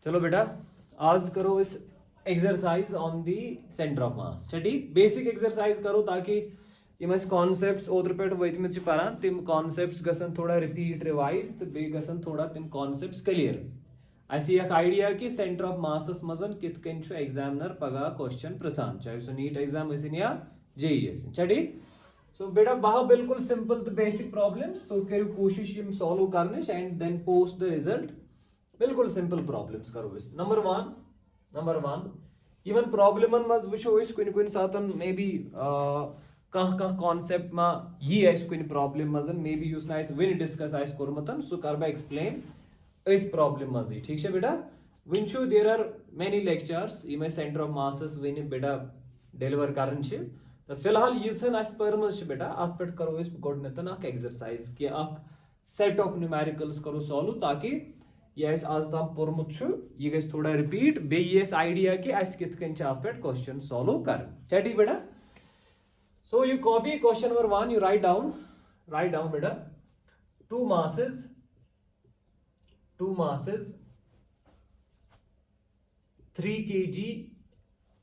चलो बेटा आज करो इस exercise on the centre of मास ठीक बेसिक एक्सरसाइज करो ताकि यम कॉन्सेप्ट्स ओत्र पे वतमित पान तम कॉन्सेप्ट्स गसन थोड़ा रिपीट रिवाइज तो बे गसन थोड़ा तम कॉन्सेप्ट्स क्लियर अख आइडिया कि सेंटर ऑफ मासस मजन कित कन एग्जामिनर पगह क्वेश्चन प्रसान चाहे सो नीट एग्जाम या जेई ठीक सो बेटा बह बिल्कुल सिंपल तो बेसिक प्रॉब्लम्स तो करो कोशिश सॉल्व करने and then post the result बिल्कुल सिंपल प्रॉब्लम्स करो नंबर वन इवन प्रॉब्लमन मज वो कुन सात मे बी कह कॉन्सेप्ट मा यी कुन प्रॉब्लम मज मे बी वन डिस्कस कोर्मुत सह कर बह एक्सप्लेन अथ प्रॉब्लम मज ठीक है बेटा one there are many lectures यम सेंटर ऑफ मासस वन बेटा डिलीवर कर तो फिलहाल यीन पर्म बेटा अत पे करो गोडनत एक्सरसाइज कि सेट ऑफ न्यूमेरिकल्स करो सॉल्व ताकि यह आज तम पोर्मुत यह गई थोड़ा रिपीट बे आइडिया कि कित पे क्वेश्चन सॉल्व कर ठीक बेटा so you copy question number 1 you write down बेटा two masses 3 kg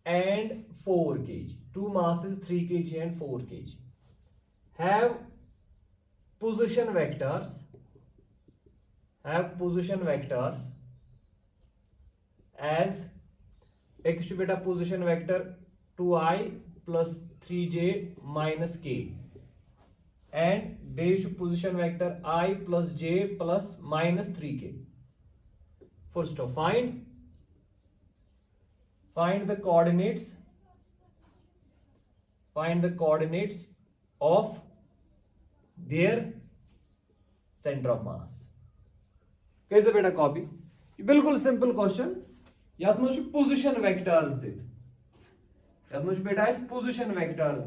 and 4 kg. Two masses 3 kg and 4 kg have position vectors as एक बेटा position vector 2i plus 3j minus k and base position vector I plus j plus minus 3k. First of find the coordinates of their center of mass. कैसे बेटा copy बिल्कुल simple question यथ मज position vectors बेटा position vectors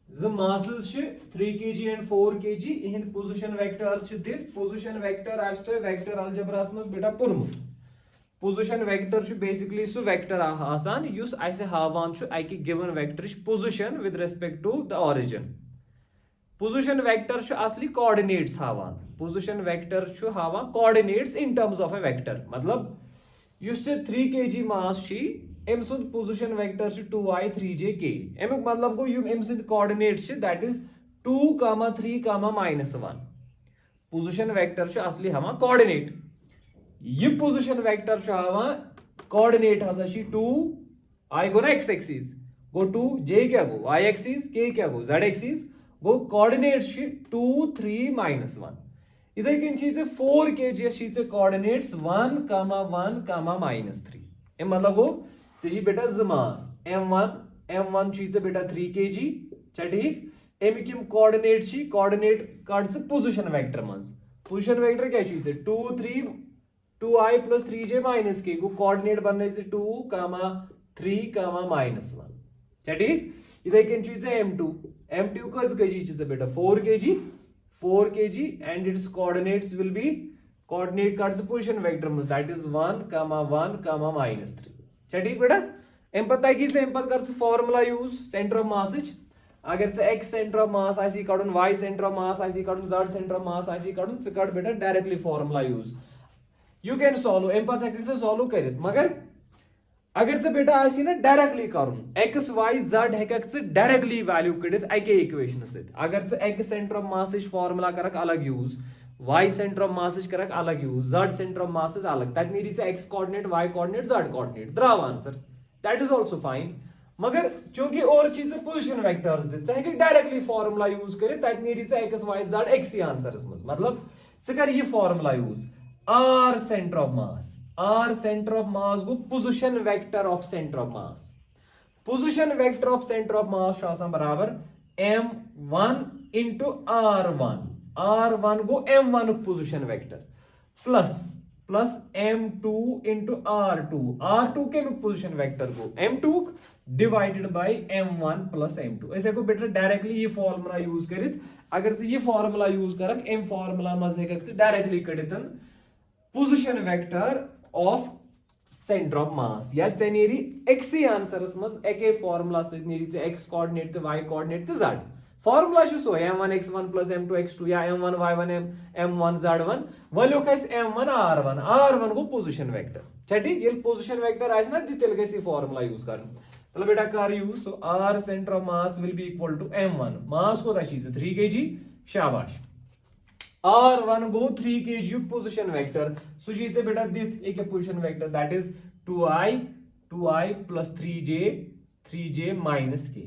ज masses 3 kg and 4 kg इहन position vectors position vector तो vector अलजब्रास मज बेटा पुरमुत पोजिशन वेक्टर बेसिकली सु वेक्टर आसान युस ऐसे हावान अकि given vector position with respect to the origin position vector असली कोऑर्डिनेट्स हावान पोजिशन वेक्टर हावान coordinates in terms of a vector मतलब युस 3 kg मास अम सुंद पोजिशन वेक्टर 2i 3j अमुक मतलब गो अम सुंद coordinates that is 2, 3, -1 position vector असली हावान कोऑर्डिनेट यह पोजिशन वेक्टर हावान कोऑर्डिनेट हसा 2 i गो ना x एक्सिस गो 2 j क्या गो y एक्सिस k क्या गो z एक्सिस गो कोऑर्डिनेट 2, 3, -1 इधर कन 4 kg कोऑर्डिनेट्स 1, 1, -3 मतलब गो बेटा ज मास m1 बेटा 3 kg ठीक अमिक कोऑर्डिनेट कड़ पोजिशन वेक्टर मज पोजिशन वेक्टर क्या 2, 3 2i plus 3j minus k गो कोऑर्डिनेट बन 2, 3, -1 ठीक इधे कन m2 कस kg बेटा 4 kg and its coordinates will be coordinate कड़ पोजिशन वेक्टर मज दैट इज 1, 1, -3 ठीक बेटा अम पे कर formula use centre of mass अगर x सेंटर ऑफ मास कड़न y सेंटर ऑफ मास कड़न z सेंटर ऑफ मास कड़न कड़ बेटा directly formula use you can solve अम पे सॉल्व कर मगर अगर बेटा ना डायरेक्टली कर x y z हेक डायरेक्टली वैल्यू कड़ अके इक्वेशन सत अगर x centre of mass formula कर अलग use y centre of mass कर अलग use z centre of mass अलग तक नी x coordinate y coordinate z coordinate द्राव answer that is also fine मगर चूंकि और चीज पोजिशन वेक्टर्स दित हेक डायरेक्टली फॉर्मूला यूज कर तक नी x y z x ही आंसर मतलब कर ये formula use r centre of mass go position vector of centre of mass position vector of centre of mass बराबर m1 into r1 गो m1 position vector plus m2 into r2 के position vector go m2 divided by m1 plus m2 ऐसे को better directly ये formula use करित अगर से ये formula use करक m फॉर्मूला मज हेक से डायरेक्टली कड़ितन position vector of centre of mass या नी x आंसरस मज एके फॉर्मूला से नी x कोऑर्डिनेट तो y कोऑर्डिनेट तो z formula so m1 x1 plus m2 x2 या m1 y1 m1 z1 वल्युक m1 r1 r1 गो पोजीशन वेक्टर छा ठीक ये पोजीशन वेक्टर आइस ना तेल गई फॉर्मूला यूज कर चलो बेटा कर use so r centre of mass will be equal to m1 mass को 3 kg शाबाश r1 गो 3 kg पोजीशन वेक्टर सो चीज बेटा दिस एक position vector that is 2i plus 3j minus k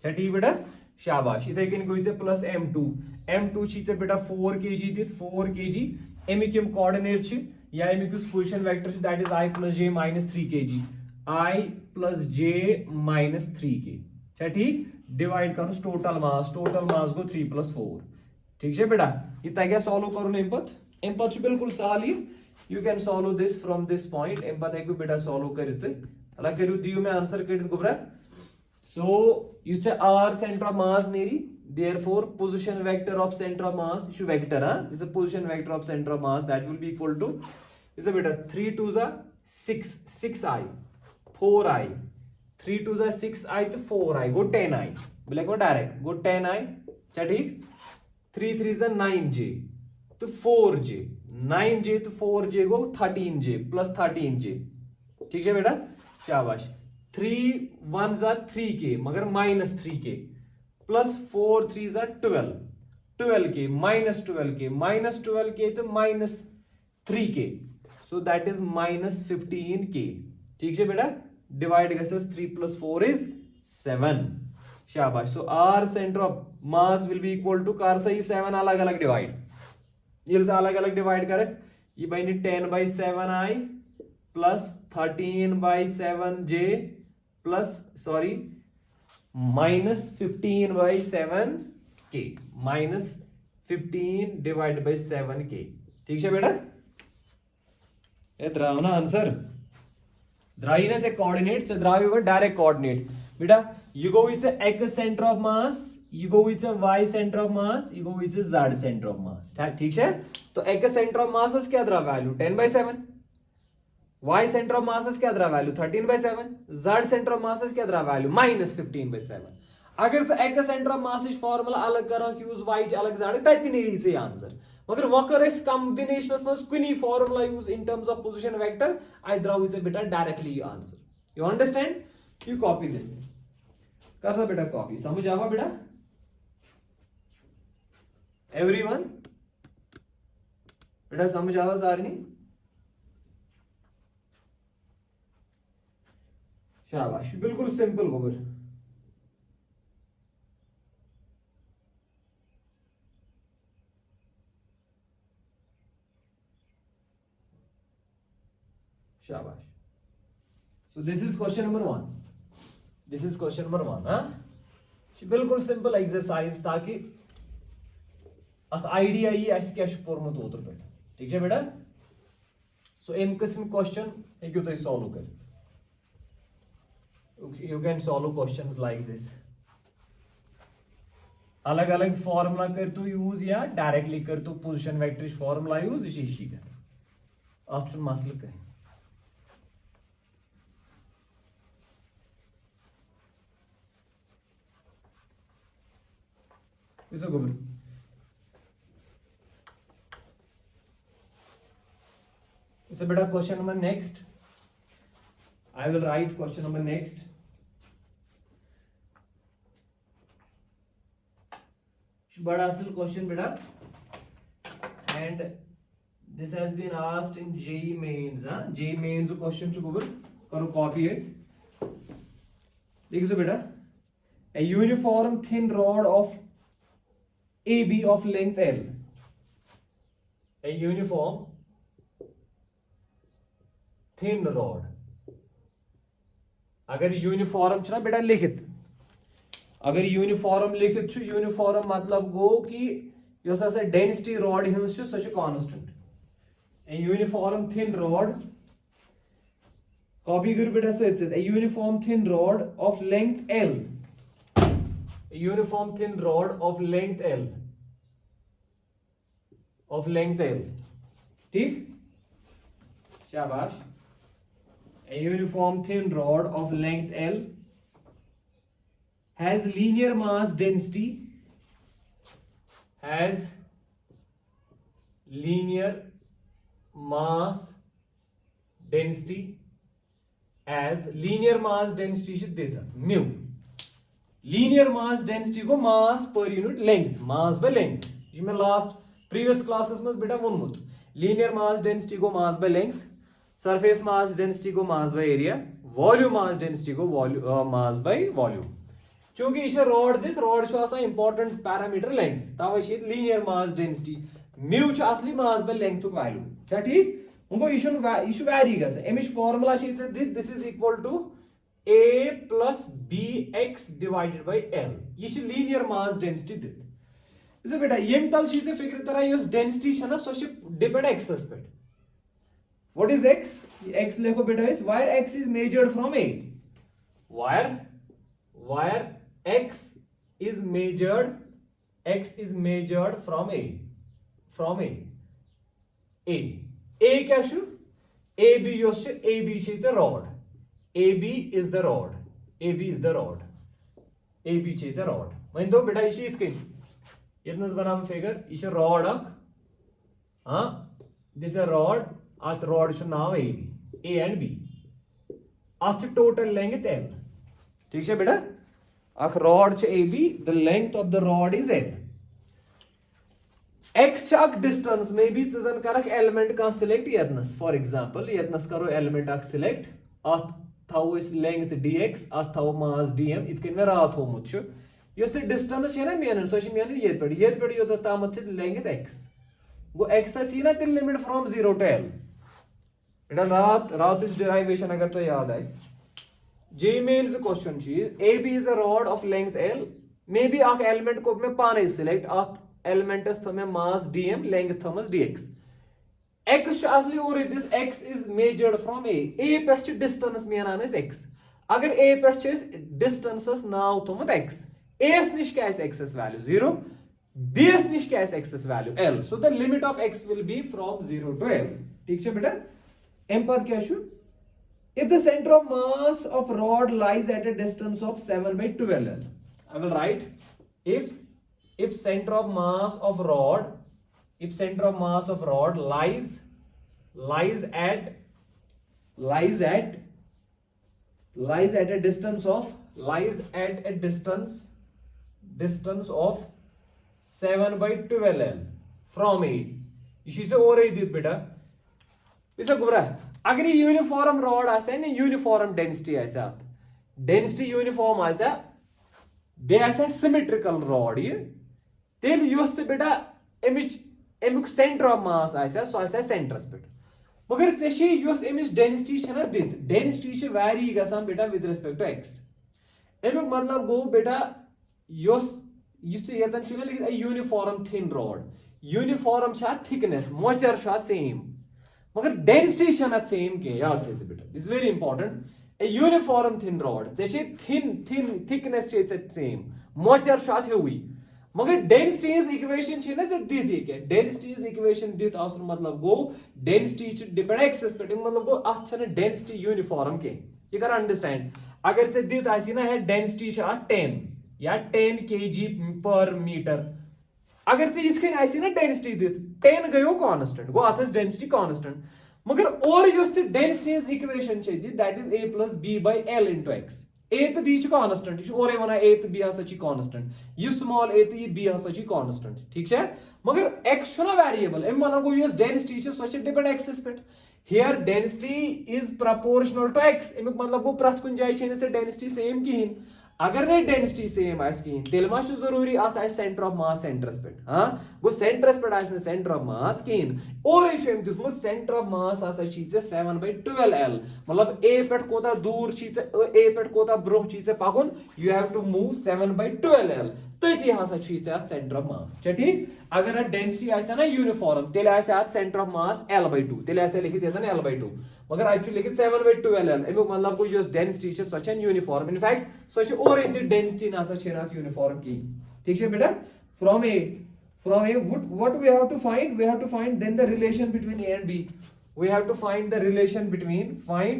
छा ठीक बेटा शाबाश इथे कन गई प्लस m2 चीज बेटा 4 kg दित 4 kg एमिक यम कोऑर्डिनेट या एमिक position vector that is i plus j minus 3 kg i plus j minus 3k छा ठीक डिवाइड कर टोटल मास गो 3 plus 4 ठीक है बेटा ये तक सॉल्व करो एम पत बिल्कुल सहल you can solve this from this point एम पत हेकु बेटा सॉल्व करित तला करू दियो मैं आंसर करित गोबरा सो यू से r centre of mass Neri therefore position vector of center of mass is vector this is a position vector of center of mass that will be equal to is a beta 3 2s are 6i 4i 3 2s are 6i to 4i go 10i black go direct go 10i cha theek 3 3s are 9j to 4j 9j to 4j go 13j plus 13j ठीक है बेटा शाबाश 3 1s are 3k मगर minus 3k plus 4 3s are 12k minus 12k तो minus 3k so that is minus 15k ठीक है बेटा divide गसस 3 plus 4 is 7 शाबाश so r center of mass will be equal to कर सही 7 अलग अलग डिवाइड ये अलग अलग डिवाइड करे ये बनी 10/7i plus 13/7j plus sorry minus 15/7k minus 15 divided by 7k ठीक है बेटा ये द्राव ना आंसर द्रावी ना से कोऑर्डिनेट से द्रावी वो डायरेक्ट कोऑर्डिनेट बेटा you go with the x center of mass you go with the y center of mass you go with the z center of mass ठीक है तो x center of mass क्या द्रा value 10/7 y center of mass क्या द्रा value 13/7 z center of mass क्या द्रा value minus 15/7 अगर x center of mass formula अलग करो यूज y अलग z तति नेरी से आंसर मगर वो कर इस कॉम्बिनेशनस में कुनी formula use in terms of position vector आई ड्रॉ इज बेटा directly answer you understand you copy this कर सा बेटा कॉपी समझ आवा बेटा एवरीवन बेटा समझ आवा सारनी शाबाश बिल्कुल सिंपल गोबर शाबाश so this is question number 1 हाँ बिल्कुल सिंपल एक्सरसाइज ताकि आइडिया ये क्या पोर्मुत ओतर पे ठीक है बेटा सो एम किस्म क्वेश्चन हेकु तुम सॉल्व कर you can solve questions like this अलग अलग फॉर्मूला कर तो यूज या डायरेक्टली कर तो पोजीशन वेक्टर फॉर्मूला यूज इसी कर अत मसल कह so beta question number next I will write question number next बड़ा असल क्वेश्चन बेटा and this has been asked in JEE mains JEE mains question चुकुबर करो कॉपी है देखो बेटा a uniform thin rod of AB of length L a uniform thin rod अगर uniform ना बेटा लिखित अगर यूनिफॉर्म लिखित छु यूनिफॉर्म मतलब गो कि यस अस डेंसिटी रॉड हिंस छु such constant a uniform thin rod copy कर बेटा such a uniform thin rod of length L uniform thin rod of length L ठीक शाबाश a uniform thin rod of length L has linear mass density has linear mass density as linear mass density छ देता mu. Linear mass density को mass per unit length, mass by length. ये मैं last previous classes में बेटा वोनमुत. Linear mass density को mass by length, surface mass density को mass by area, volume mass density को mass by volume. क्योंकि इसे rod दिस rod छ आसा important parameter length. तब इसे linear mass density. Mu छ असली mass by length को value. क्या ठीक? उनको issue vary गया से. एमिश formula छ इसे this is equal to A plus bx divided by L. ये छ linear mass density दित. इसे बेटा यम तल चीज़ फिक्र तरह ये density छ ना सोच depend x पे. What is x? X लेखो बेटा इस where x is measured from A. Where x is measured from A. A क्या छु? AB योश AB छ rod. AB is the rod. AB is a rod. वहीं तो बेटा इसी इतने इतना बनाम फिगर इसे rod अक हाँ this a rod आत rod शु नाम AB A and B आत total length L ठीक है बेटा अक rod च AB the length of the rod is L x अक distance में भी चीज़न करक element का select यत्नस for example यत्नस करो element अक select आत थाउ इस लेंथ dx अत थाउ मास dm इतके में रात हो मुझे यो से डिस्टेंस है ना मेन सो मेन ये पड़ी यो तो तामत से लेंथ x वो x है सीना till limit from 0 to l बेटा रात इस डेरिवेशन अगर तो याद है जे मेंस क्वेश्चन चीज ab is a rod of length l may be आख एलिमेंट को मैं पाने सिलेक्ट आख एलिमेंटस थमे मास dm length Thomas dx x असली और this x is measured from a पे छ डिस्टेंस मेनान इस x अगर a पे छ डिस्टेंसस नाउ थोमत x a निश क्या है x वैल्यू 0 b निश क्या है x value l so the limit of x will be from 0 to l ठीक है बेटा एम पद क्या छु if the center of mass of rod lies at a distance of 7 by 12 l I will write if center of mass of rod lies at a distance of 7 by 12 l from A इसी से और ही बेटा इसे गुबरा अगर ये uniform rod आसे ना uniform density ऐसा डेंसिटी यूनिफॉर्म आसा बे आसा सिमेट्रिकल रॉड ये तेल योस से बेटा एमिक सेंटर ऑफ मास आसा सो आसा सेंटरस पे मगर चेशी योस एमिस डेंसिटी छना दित डेंसिटी छ वैरी गसान बेटा विद रिस्पेक्ट टू x एमिक मतलब गो बेटा योस युसे यतन छ लिखित यूनिफॉर्म थिन रॉड यूनिफॉर्म छ थिकनेस मॉइस्चर छ सेम मगर डेंसिटी छना सेम के याद थे बेटा this very important a uniform thin rod चेशी थिन थिकनेस छ सेम मॉइस्चर छ हुई मगर डेंसिटीज इक्वेशन छ ना दी थी के डेंसिटीज इक्वेशन दित आसन मतलब गो डेंसिटी छ डिपेंड एक्सेस पे मतलब गो अथ छ डेंसिटी यूनिफॉर्म के ये कर अंडरस्टैंड अगर से दित आसी ना है डेंसिटी छ 10 या 10 kg पर मीटर अगर से इसके आसी ना डेंसिटी दित 10 गयो कांस्टेंट गो अथ डेंसिटी कांस्टेंट मगर और यो से डेंसिटीज इक्वेशन छ दी that is a plus b by l into x a तो b छ कांस्टेंट छ और वना a तो b हसा छ कांस्टेंट ये स्मॉल a तो ये b हसा छ कांस्टेंट ठीक है मगर x छ ना वेरिएबल एम माना गो यो डेंसिटी छ सो छ डिपेंड एक्सेस पे here density is proportional to x M मतलब गो प्रथ कुन जाय छ से डेंसिटी सेम किहिन अगर ने डेंसिटी सेम आस किहिन तेल मा छ जरूरी आत आस सेंटर ऑफ मास सेंटरस पे हां गो सेंटरस पे आस ने सेंटर ऑफ मास किहिन और ये छ दितमुत सेंटर ऑफ मास आसा छी 7 by 12 l मतलब a पे कोता दूर छी a पे कोता ब्रो छी पकुन you have to move 7 by 12 l तती हसा छी सेंटर ऑफ मास छ ठीक अगर डेंसिटी आसा ना यूनिफॉर्म तेल आसा centre of mass l by 2 तेल आसा लिखित येतन l by 2 मगर आज लिखित 7 by 12 l एमो मतलब को योस डेंसिटी छ सो छ यूनिफॉर्म इनफैक्ट सो छ और इन डेंसिटी नासा छ नाथ यूनिफॉर्म की ठीक है बेटा from a what we have to find then the relation between a and b we have to find the relation between find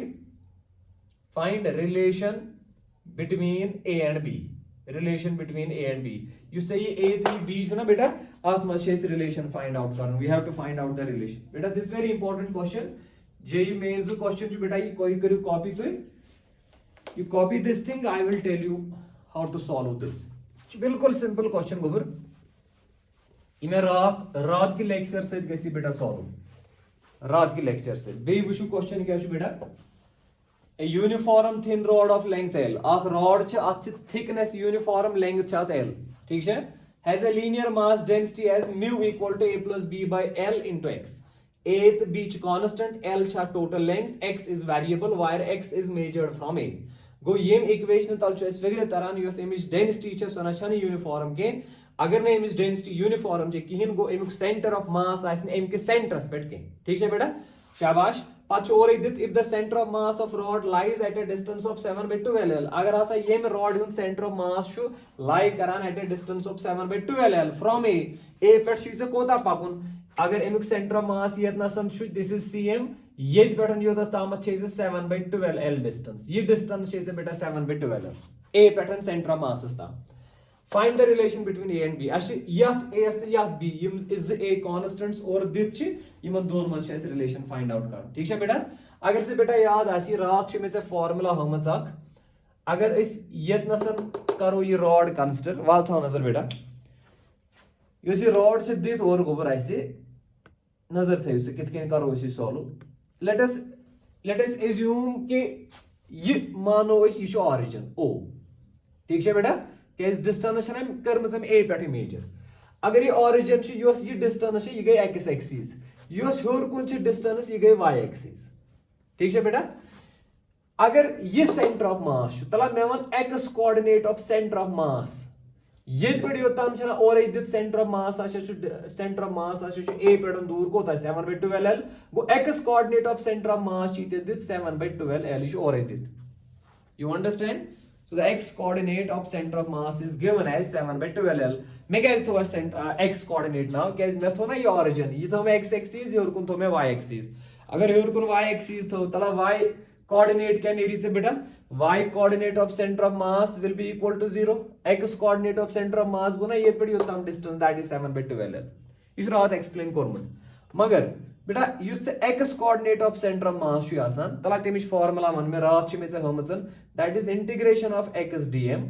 relation between a and b you say a 3 b छो ना बेटा Ath must chase relation find out करना. We have to find out the relation. बेटा this very important question. JEE mains question जो बेटा ये कोई करो copy तो you copy this thing. I will tell you how to solve this. बिल्कुल simple question गोबर. ये मैं रात के lecture से कैसी बेटा solve. रात की lecture से. बे वुशु question क्या है बेटा? A uniform thin rod of length L. आख rod च आछ thickness uniform length चात L. ठीक है? Has a linear mass density as mu equal to a plus b by L into x. Ath b constant, L cha total length, x is variable, where x is measured from a. Go yem equation tal chu es figure taran yos image density cha sona chani uniform ke. अगर ने image density uniform जे किहिन गो एमिक center of mass आइसन M के center पेट के. ठीक है बेटा? शाबाश. पाच और edit if the center of mass of rod lies at a distance of 7 by 12 L. अगर आसा ये में rod हुन center of mass शु lie करान at a distance of 7 by 12 L from A पेट शु से कोता पाकुन. अगर एमिक center of mass ये इतना सन शु this is CM ये पेटन यो ता तामत छे 7 by 12 L distance. ये distance छे बेटा 7 by 12 L. A पेटन center of mass ता. Find the relation between A and B. Actually, yath A is yath B. Is A constants और दित ची इमन दोनों में से relation find out कर. ठीक है बेटा? अगर से बेटा याद आशी रात ची में से formula हम जाक. अगर इस यत नसन करो ये rod consider. वाल था नजर बेटा. ये सी rod से दित और गोबर ऐसे नजर थे उसे कितने करो इसे solve. Let us assume कि ये मानो इस ये origin O. ठीक है बेटा? केस डिस्टेंस है कर्मस हम ए पेट मेजर. अगर ये ओरिजिन छ योस ये डिस्टेंस ये गई एक्स एक्सिस. योस होर कुन छ डिस्टेंस ये गई वाई एक्सिस. ठीक है बेटा? अगर ये सेंटर ऑफ मास तला मैं one x coordinate of centre of मास. ये पेट यो तम छना और ए दित सेंटर ऑफ मास आछ सेंटर ऑफ मास आछ ए पेटन दूर को था 7 by 12 L. Go x coordinate of centre of मास ची दित 7 by 12 L इज और ए दित. You understand? So the x coordinate of center of mass is given as 7 by 12 L. मैं क्या इस तो x coordinate ना क्या इस में तो ना ये origin ये तो मैं x axis ये और कुन तो मैं y axis. अगर ये और कुन y axis तो तला y coordinate क्या नहीं से बेटा y coordinate of center of mass will be equal to 0. x coordinate of center of mass गुना ये पड़ी होता हम distance that is 7 by 12 L. इस रात explain करूँ मगर बेटा use x coordinate of center of mass छु आसान तला तेमिश formula मन में रात छु में से हमसन that is integration of x dm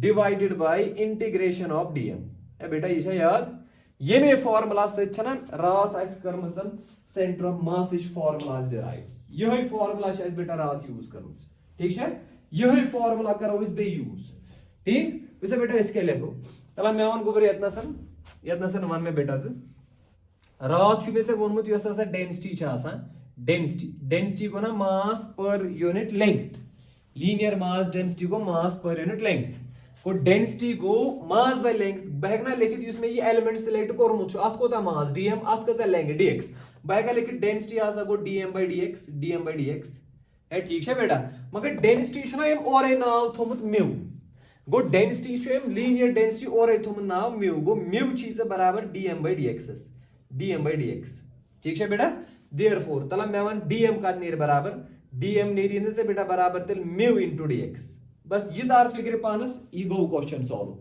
divided by integration of dm. ए बेटा ये याद ये में formula से छना रात आइस करमसन center of mass इस formulas derive. यही formula शायद बेटा रात यूज करमस. ठीक है? यही formula करो इस बे यूज. ठीक? वैसे बेटा इसके लिखो. तला मैं वन गोबर यतना सन मन में बेटा से रात में से वोनमुत यो असा डेंसिटी छ आसान डेंसिटी को ना mass per unit length linear mass density को मास पर यूनिट लेंथ को डेंसिटी को मास बाय लेंथ बहकना लिखित इसमें ये एलिमेंट सिलेक्ट करमुत छ अत कोता मास dm अत कता लेंगे dx बहका लिखित डेंसिटी आसा को dm by dx है. ठीक है बेटा? मगर डेंसिटी छ ना एम और ए नाम थोमुत म्यू गो डेंसिटी छ एम लीनियर डेंसिटी और ए थोमुत नाम म्यू गो म्यू चीज बराबर dm by dx. ठीक है बेटा? Therefore तला मैं वन dm का नीर बराबर dm नीर से बेटा बराबर तिल mu into dx. बस ये तार फिगर पानस ये गो क्वेश्चन सॉल्व.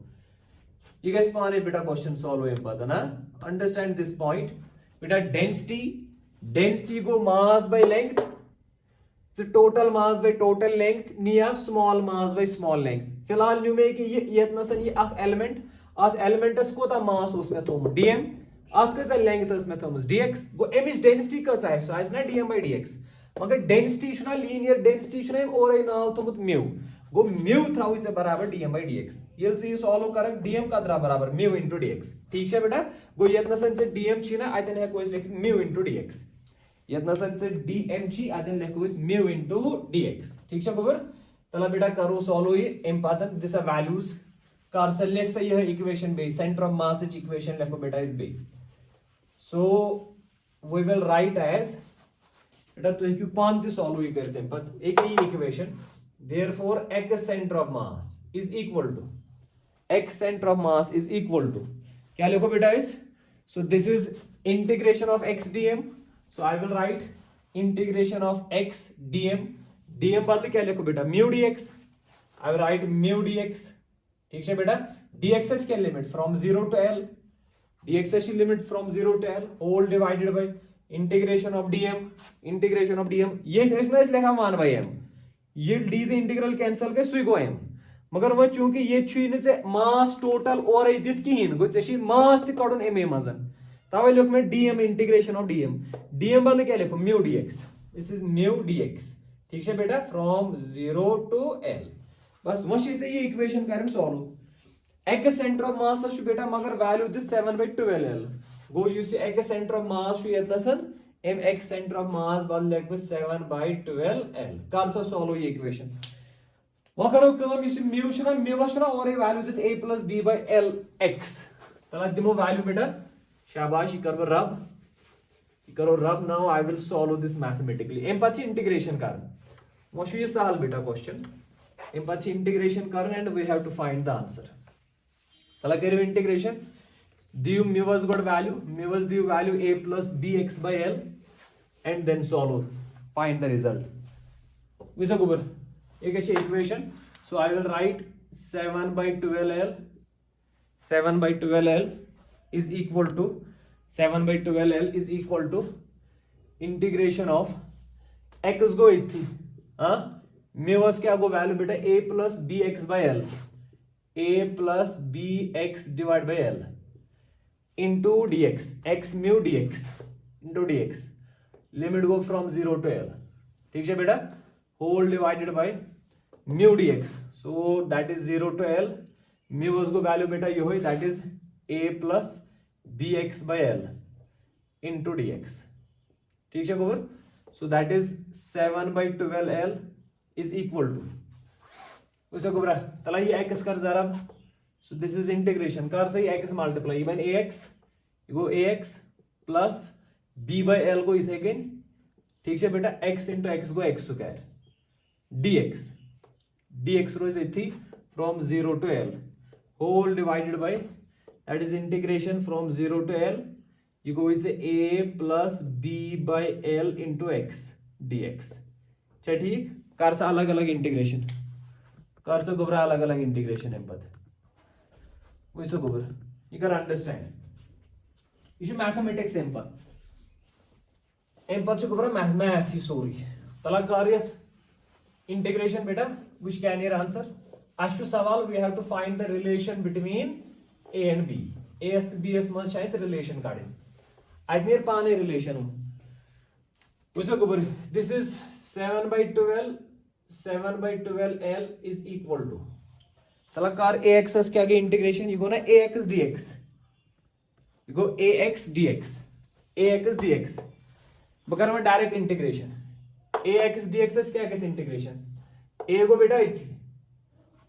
ये गैस पाने बेटा क्वेश्चन सॉल्व है पता ना. अंडरस्टैंड दिस पॉइंट बेटा. डेंसिटी को मास बाय लेंथ से total mass by total length निया small mass by small length. फिलहाल न्यू में कि ये इतना सन ये अख एलिमेंट अथ एलिमेंटस कोता मास उसमें थोम dm अथ कसा लेंथ उसमें थोमस dx गो एमिस डेंसिटी कसा है सो आइस ना dm by dx. मगर डेंसिटी छना लीनियर डेंसिटी छना और ए नाउ थोमत म्यू गो म्यू थ्राउ इज बराबर dm by dx. ये से सॉल्व करक dm का द्रा बराबर म्यू into dx. ठीक है बेटा? गो यतना सन से dm छी ना आइतन है कोइस लिख म्यू into dx. यतना सन से dm छी आइतन लिख कोइस म्यू into dx. ठीक है गोबर? तला बेटा करो सॉल्व ये इंपॉर्टेंट दिस वैल्यूज कार सेलेक्ट से यह इक्वेशन बे सेंटर ऑफ मास इक्वेशन लिखो बेटा इस बे. So we will write as बेटा तो एक पांच सॉल्व ही करते हैं पर एक ही equation. Therefore x center of mass is equal to क्या लिखो बेटा इस. So this is integration of x dm. So I will write integration of x dm. dm बाद क्या लिखो बेटा mu dx. I will write mu dx. ठीक है बेटा? dx is क्या limit from 0 to L. dx is limit from 0 to l whole divided by integration of dm ये इसने इसलिए लिखा 1 by m ये d the integral cancel के सुई गो m मगर वो चूंकि ये छुई से मास टोटल और दित कहीं गो चे मास त कड़न एम मजन तवे लिख मैं dm इंटीग्रेशन ऑफ dm बंद क्या लिखो mu dx this is mu dx ठीक है बेटा फ्रॉम 0 टू l बस वो से ये इक्वेशन करें solve x centre of mass बेटा मगर वैल्यू दिस 7/12 l गो you see x centre of mass यतनसन एम एक्स सेंटर ऑफ मास बंद लिख 7/12 l कर सो सॉल्व ये इक्वेशन वो करो कम इस म्यू छना और ये value this a plus b by l x तला दिमो वैल्यू बेटा शाबाश ये करो रब now I will solve this mathematically एम पछ इंटीग्रेशन कर वो ये सहल बेटा क्वेश्चन एम पछ इंटीग्रेशन कर and we have to find the answer तला करो इंटीग्रेशन दियो म्यू वाज गॉट वैल्यू दियो value a plus bx by l and then solve find the result विसा गुबर एक अच्छी equation so I will write 7/12l is equal to 7/12l is equal to integration of x गो इथी हाँ म्यूस क्या गो value बेटा a plus bx by l a plus bx divided by l into dx x mu dx into dx limit go from 0 to l ठीक है बेटा whole divided by mu dx so that is 0 to l mu was go value beta ये होई that is a plus bx by l into dx ठीक है गोबर so that is 7/12 l is equal to उसे गोबरा तला ये x कर जरा so this is integration कर सही x multiply even ax you go ax plus b by l को इथे अगेन ठीक है बेटा x into x को x स्क्वायर dx रोज इथी from 0 to l whole divided by that is integration from 0 to l you go with a plus b by l into x dx अच्छा ठीक कर सा अलग अलग इंटीग्रेशन कर सा गोबरा अलग अलग इंटीग्रेशन है पद वैसे गोबर you can understand issue mathematics एम पद से गोबरा मैथ ही सॉरी तला कार्यत integration beta which can your answer as to saval we have to find the relation between a and b a s b s must chase relation cardin admir pane relation uso gobar this is 7/12 l is equal to talakar ax s के आगे integration you go na ax dx you go ax dx बकर में direct integration ax dx के आगे integration a को बेटा इथी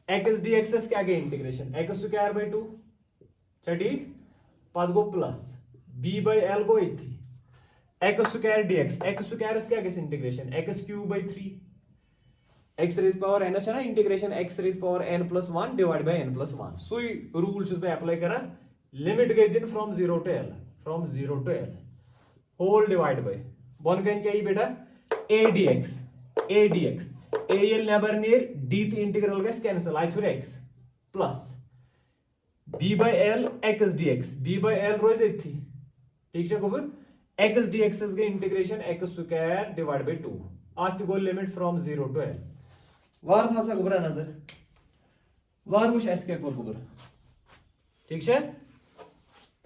x dx के आगे integration x square by 2 ठीक पद को प्लस b by l को इथी x square dx x square के आगे integration x cube by 3 x raise power n है ना integration x raise power n plus 1 divide by n plus 1 so rule छुस पे अप्लाई करा लिमिट गई दिन from 0 to l whole divide by बन गई क्या बेटा a dx a ये never near d the integral gas cancel I through x plus b by l x dx b by l रोज इथी ठीक है गोबर x dx के integration x square divide by 2 आज तो गो लिमिट फ्रॉम 0 to l वार था सा गोबर नजर वार कुछ s के गोबर ठीक है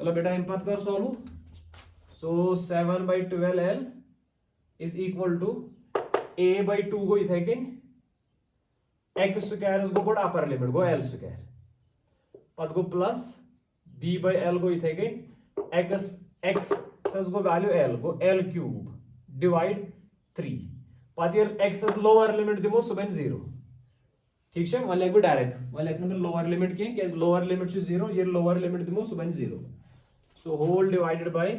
चलो बेटा इन पद कर solve so 7/12 l is equal to a by 2 को इथे के x स्क्वायर को कोड अपर लिमिट को l स्क्वायर पद को प्लस b by l को इथे के x को वैल्यू l को l क्यूब डिवाइड 3 पद ये x लोअर लिमिट दिमो सुबह 0 ठीक है वाले को डायरेक्ट वाले में लोअर लिमिट के लोअर लिमिट से 0 ये लोअर लिमिट दिमो सुबह 0 सो होल डिवाइडेड बाय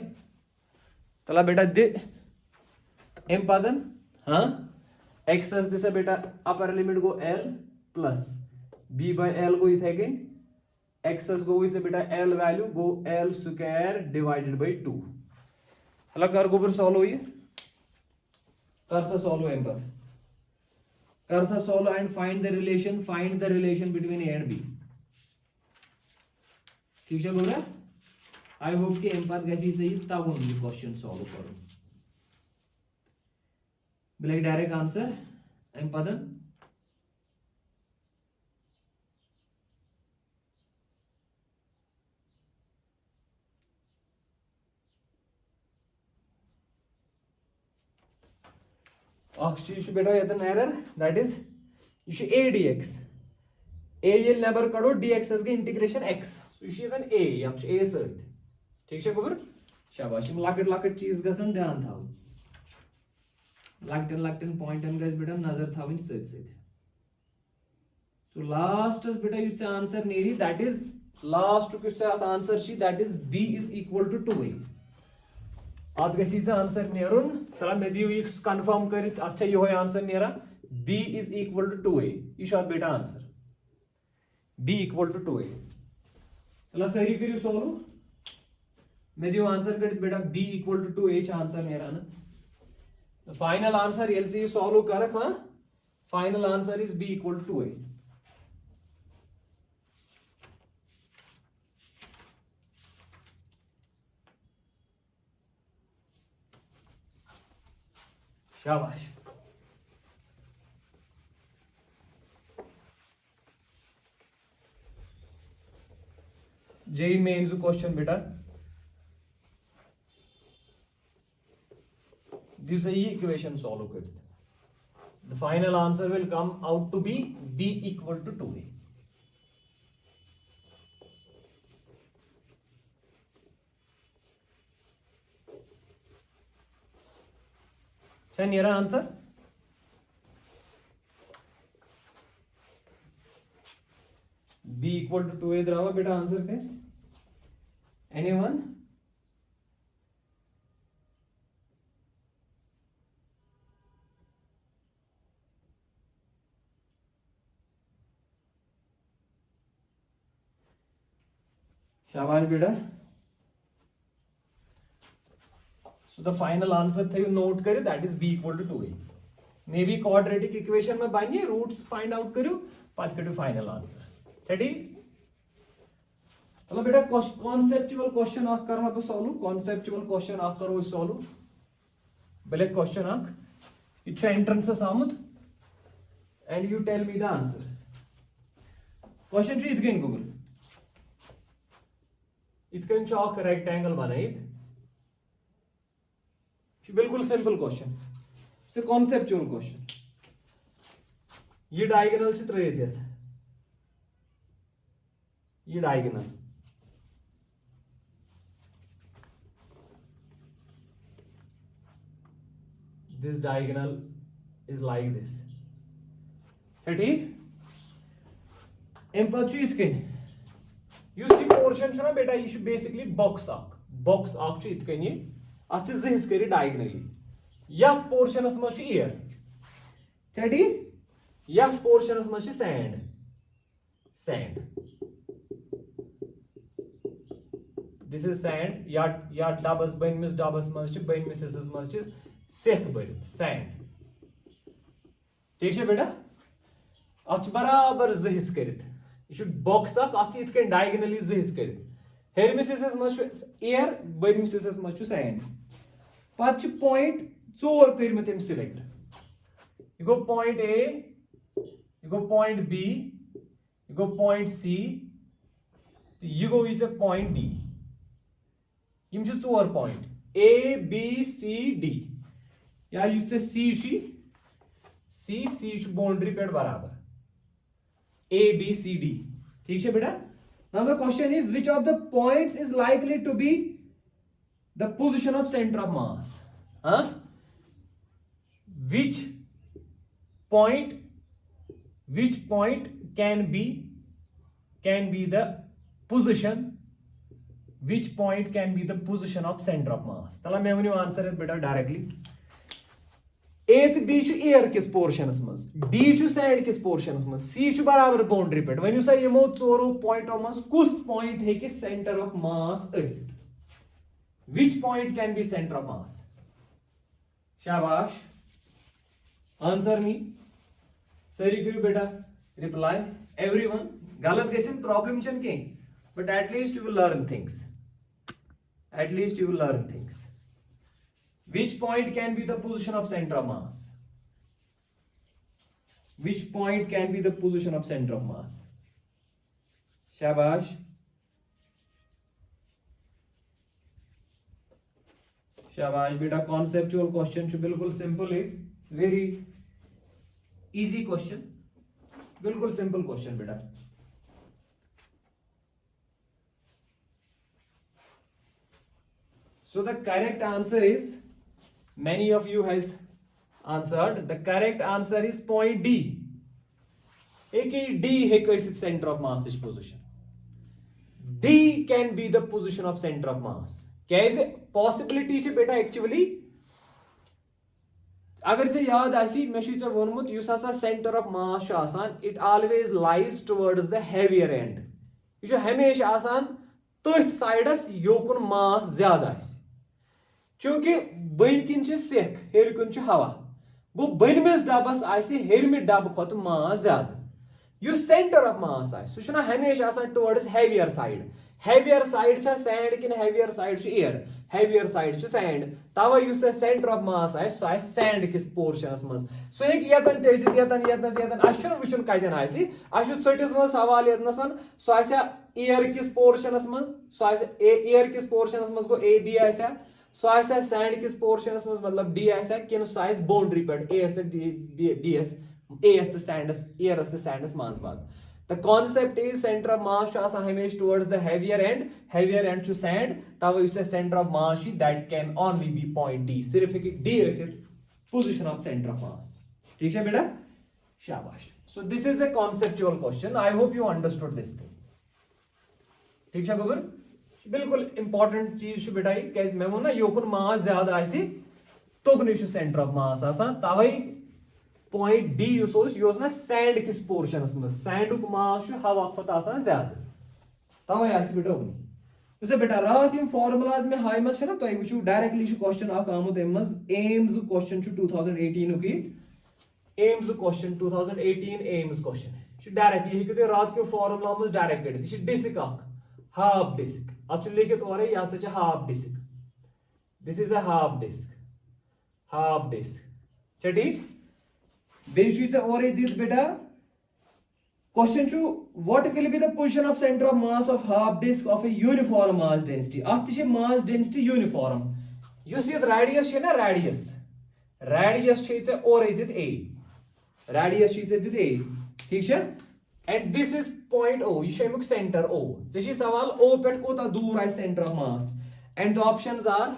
तला बेटा दे एम पादन हाँ एक्स दिशा बेटा अपर लिमिट को l plus b by l को इथे अगेन एक्स को इसे बेटा l value go l square divided by 2 हला कर गोबर सॉल्व होइए कर सा सॉल्व एम पर कर सा solve and find the relation between a and b ठीक है गोबरा आई होप कि अम पे गई तगुन यह क्वेश्चन सॉल्व कर बिल्कुल डायरेक्ट आंसर अम पे चीज बेटा ये एरर दैट इज यह a dx a ये नबर कड़ो dx गई इंटीग्रेशन x यह a ये a सत ठीक है गोबर शाबाश लकट लकट चीज गसन ध्यान थो लकटन लकटन पॉइंटन गस बेटा नजर थवन सत सत सो लास्ट बेटा यु आंसर नेरी दैट इज लास्ट यु answer that is b is equal to 2a अत गसी आंसर नेरुन तला मे दियो यह कन्फर्म कर अच्छा ये आंसर नेरा b is equal to 2a यह बेटा answer b equal to 2a चला सही करियो सोल्व मे दियो आंसर कर बेटा b equal to 2a answer नेरा ना फाइनल आंसर ये से सोल्व कर हाँ final answer is b equal to 2a शाबाश जेई मेन्स क्वेश्चन बेटा दिस इक्वेशन सॉल्व कर the final answer will come out to be b equal to 2a नेरा answer b equal to 2a द्रावा बेटा answer कैस anyone शाबाश बेटा so the final answer थे note करे that is b equal to 2a मे बी क्वाड्रेटिक इक्वेशन में बनिए रूट्स फाइंड आउट करो पत करो फाइनल आंसर ठीक चलो बेटा कॉन्सेप्चुअल क्वेश्चन अख कर बह सॉल्व कॉन्सेप्चुअल क्वेश्चन अख करो सॉल्व बेले क्वेश्चन अख यह एंट्रेंस आमुत and you tell me the answer question इत कन गूगल इत कन रेक्टेंगल बनाइत बिल्कुल सिंपल क्वेश्चन से कॉन्सेप्चुअल क्वेश्चन ये डायगोनल से त्रित ये diagonal this diagonal is like this ठीक अम पे इत कन पोर्शन ना बेटा यह बेसिकली बॉक्स अख इत कन अत हिस्स कर डायगनली यथ पोर्शनस मज एयर ठीक यथ पोर्शनस मज sand sand this is sand या डबस बनमिस डबस मज बनमिस हिस्सस मज सेख भरित सैंड ठीक है बेटा अत बराबर ज हिस्स कर यह बॉक्स अत इत कन डायगनली ज हिस्स कर हेरमिस हिस्सस मज एयर बनमिस हिस्सस मज सैंड पत पॉइंट 4 कर सिलेक्ट यह गो पॉइंट ए यह गो पॉइंट बी यह गो पॉइंट सी यह गो ये पॉइंट डी यम 4 point A B C D या सी बाउंड्री पे बराबर ए बी सी डी ठीक है बेटा now the question is which of the points is likely to be the position of center of mass which point can be the position which point can be the position of center of mass तला मैं वनी answer है बेटा directly ए तो B air किस पोर्शनस मज D sand किस पोर्शनस मज सी बराबर बाउंड्री पे वनु सा यमो 4 पॉइंटों मज कुस पॉइंट है कि centre of mass Which point can be center of mass? शाबाश आंसर मी सही करो बेटा रिप्लाई एवरीवन गलत गई प्रॉब्लम कहीं but at least you will learn things At least you will learn things. Which point can be the position of center of mass? Which point can be the position of center of mass? Shabash. Shabash beta, conceptual question should bilkul simple hai. It's very easy question. Bilkul simple question beta. So the correct answer is, many of you has answered, the correct answer is point D. D है center of mass position. D can be the position of center of mass. क्या इसे possibility से बेटा actually अगर इसे याद आसी मैं शुरू से वोनमुत युस आसा center of mass शो आसान, it always lies towards the heavier end. ये जो हमेशा आसान तथ साइडस योकुन mass ज्यादा आसी. चूंकि बन किन सेख हेर कुन हवा गो बनमिस डबस हेरमि डब खोत मास ज्यादा यु सेंटर ऑफ मास सह हमेशा टुवर्ड्स हेवियर साइड सैंड कि heavier side air heavier side sand तवे सेंटर ऑफ मास सह सैंड किस पोर्शनस मज सह हेतन तन वुचन कतन सटिस मज सवाल यतनसन सह एयर किस पोर्शनस मज एयर किस पोर्शनस मज गो ए बी आसा सह सैंड किस पोर्शनस मज मतलब डी आसा कि सह बाउंड्री पे A D S A Sandes air Sandes माज भाग. The concept is center of mass हमेशा towards the heavier end to sand तब इसे center of mass that can only be point D. सिर्फ एक D है position of center of mass. ठीक है बेटा? शाबाश. So this is a conceptual question. I hope you understood this thing. ठीक है गोबर? बिल्कुल important चीज शु बेटा ये कैसे मैं वो ना योकुन mass ज्यादा आइसी तो कुछ शु center of mass आसा तवाई point D युस ना sand किस portion में sand उक mass शु हवा खोता आसा ज्यादा तवाई आइसी बेटा उन्हीं उसे बेटा रात इन formulas में हाई मस है ना तो एक शु directly शु question आका आमु तेमस AIMS question शु 2018 की AIMS question 2018 AIMS question शु directly ही किते रात के formula मस direct कर दी शु disk आक half disk अच्छे लिखित और है यहाँ से half disk. This is a half disk. ठीक बेशु से और है दिस बेटा क्वेश्चन शु what will be the position of center of mass of half disk of a uniform mass density. अत mass density uniform युस ये radius है ना radius से और है दिस a radius से दिस a ठीक है. And this is point O. You should center O. This is सवाल O पे कोता दूर है center of mass. And the options are: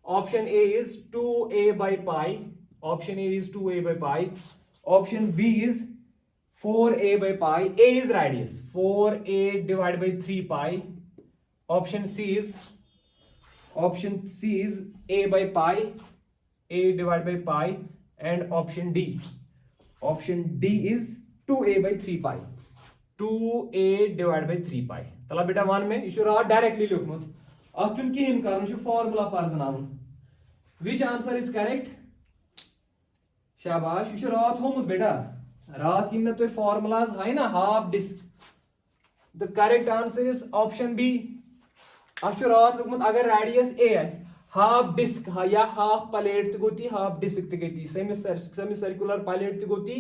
option A is 2a by pi. Option A is 2a by pi. Option B is 4a by pi. A is radius. 4a divided by 3 pi. Option C is a by pi. A divided by pi. And option D is 2a by 3 pi. 2a divided by 3 pi. तला बेटा one में issue रहा directly लिखमुत अचुन की हिन कारण इशु formula परजनावन. Which answer is correct? शाबाश इशु रात होमुत बेटा रात हिम में तो फार्मूलाज है ना half disc. The correct answer is option B. अशु रात लिखमुत अगर रेडियस a है हाफ डिस्क या हाफ प्लेट गोती हाफ डिस्क ते गती सेमी सर्कुलर प्लेट ते गोती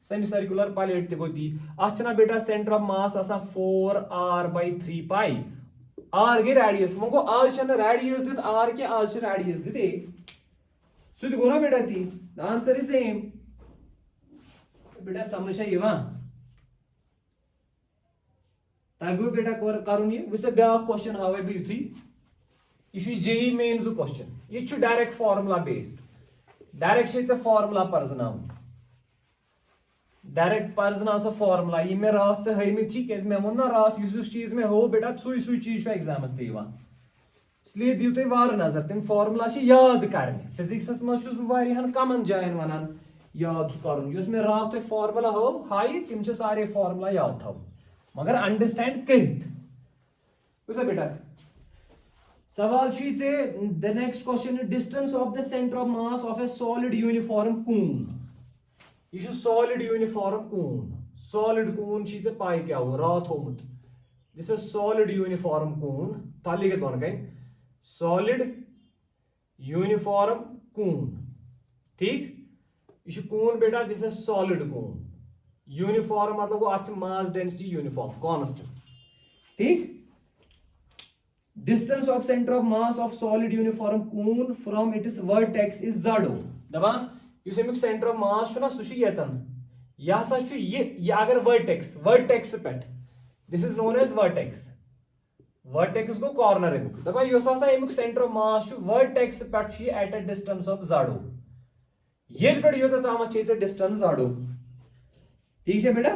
सेमीसर्कुलर प्लेट गोती अच्छा बेटा centre of mass 4r by 3 pi. r गई रेडियस मगो आज रेडियस दित r के आज रेडियस दिते सुध गो ना बेटा ती आंसर इज सेम बेटा समझ है यहां तगो बेटा करून ये विसे ब्या क्वेश्चन हावे बिथी इशु जेई मेन जो क्वेश्चन ये छु डायरेक्ट फार्मूला बेस्ड डायरेक्ट से फार्मूला परजनाम डायरेक्ट पर्सन फार्मूला ये मैं रात से हमित क्या मैं वो ना रात उस चीज में हो बेटा सु चीज एग्जामस तक इसलिए दिव तुम वार नजर तम फार्मूला याद कर फिजिक्स मज बहुत कमन जायन वन याद कर मैं रात तुम फार्मूला हो हाई तम सारे फार्मूला याद थो मगर अंडरस्टैंड कर बेटा सवाल the next question distance of the centre of mass of a solid uniform cone. ये सॉलिड यूनिफॉर्म कून पाई क्या हो रात होमुत दिस सॉलिड यूनिफॉर्म कून लिखित बन कहीं solid uniform cone. ठीक, ये cone बेटा, this is solid cone. Uniform मतलब वो आठ mass density uniform constant. ठीक, distance of center of mass of solid uniform cone from its vertex is z0. दबा युस अमुक center of mass छु ना सु छु यतन, यह सा छु ये अगर vertex pet, this is known as vertex. Vertex go corner अमुक दबा युस आसा अमुक center of mass छु vertex पेट छु at a distance of z0. ये पेट योता तामत छु इसे distance z0. ठीक है बेटा,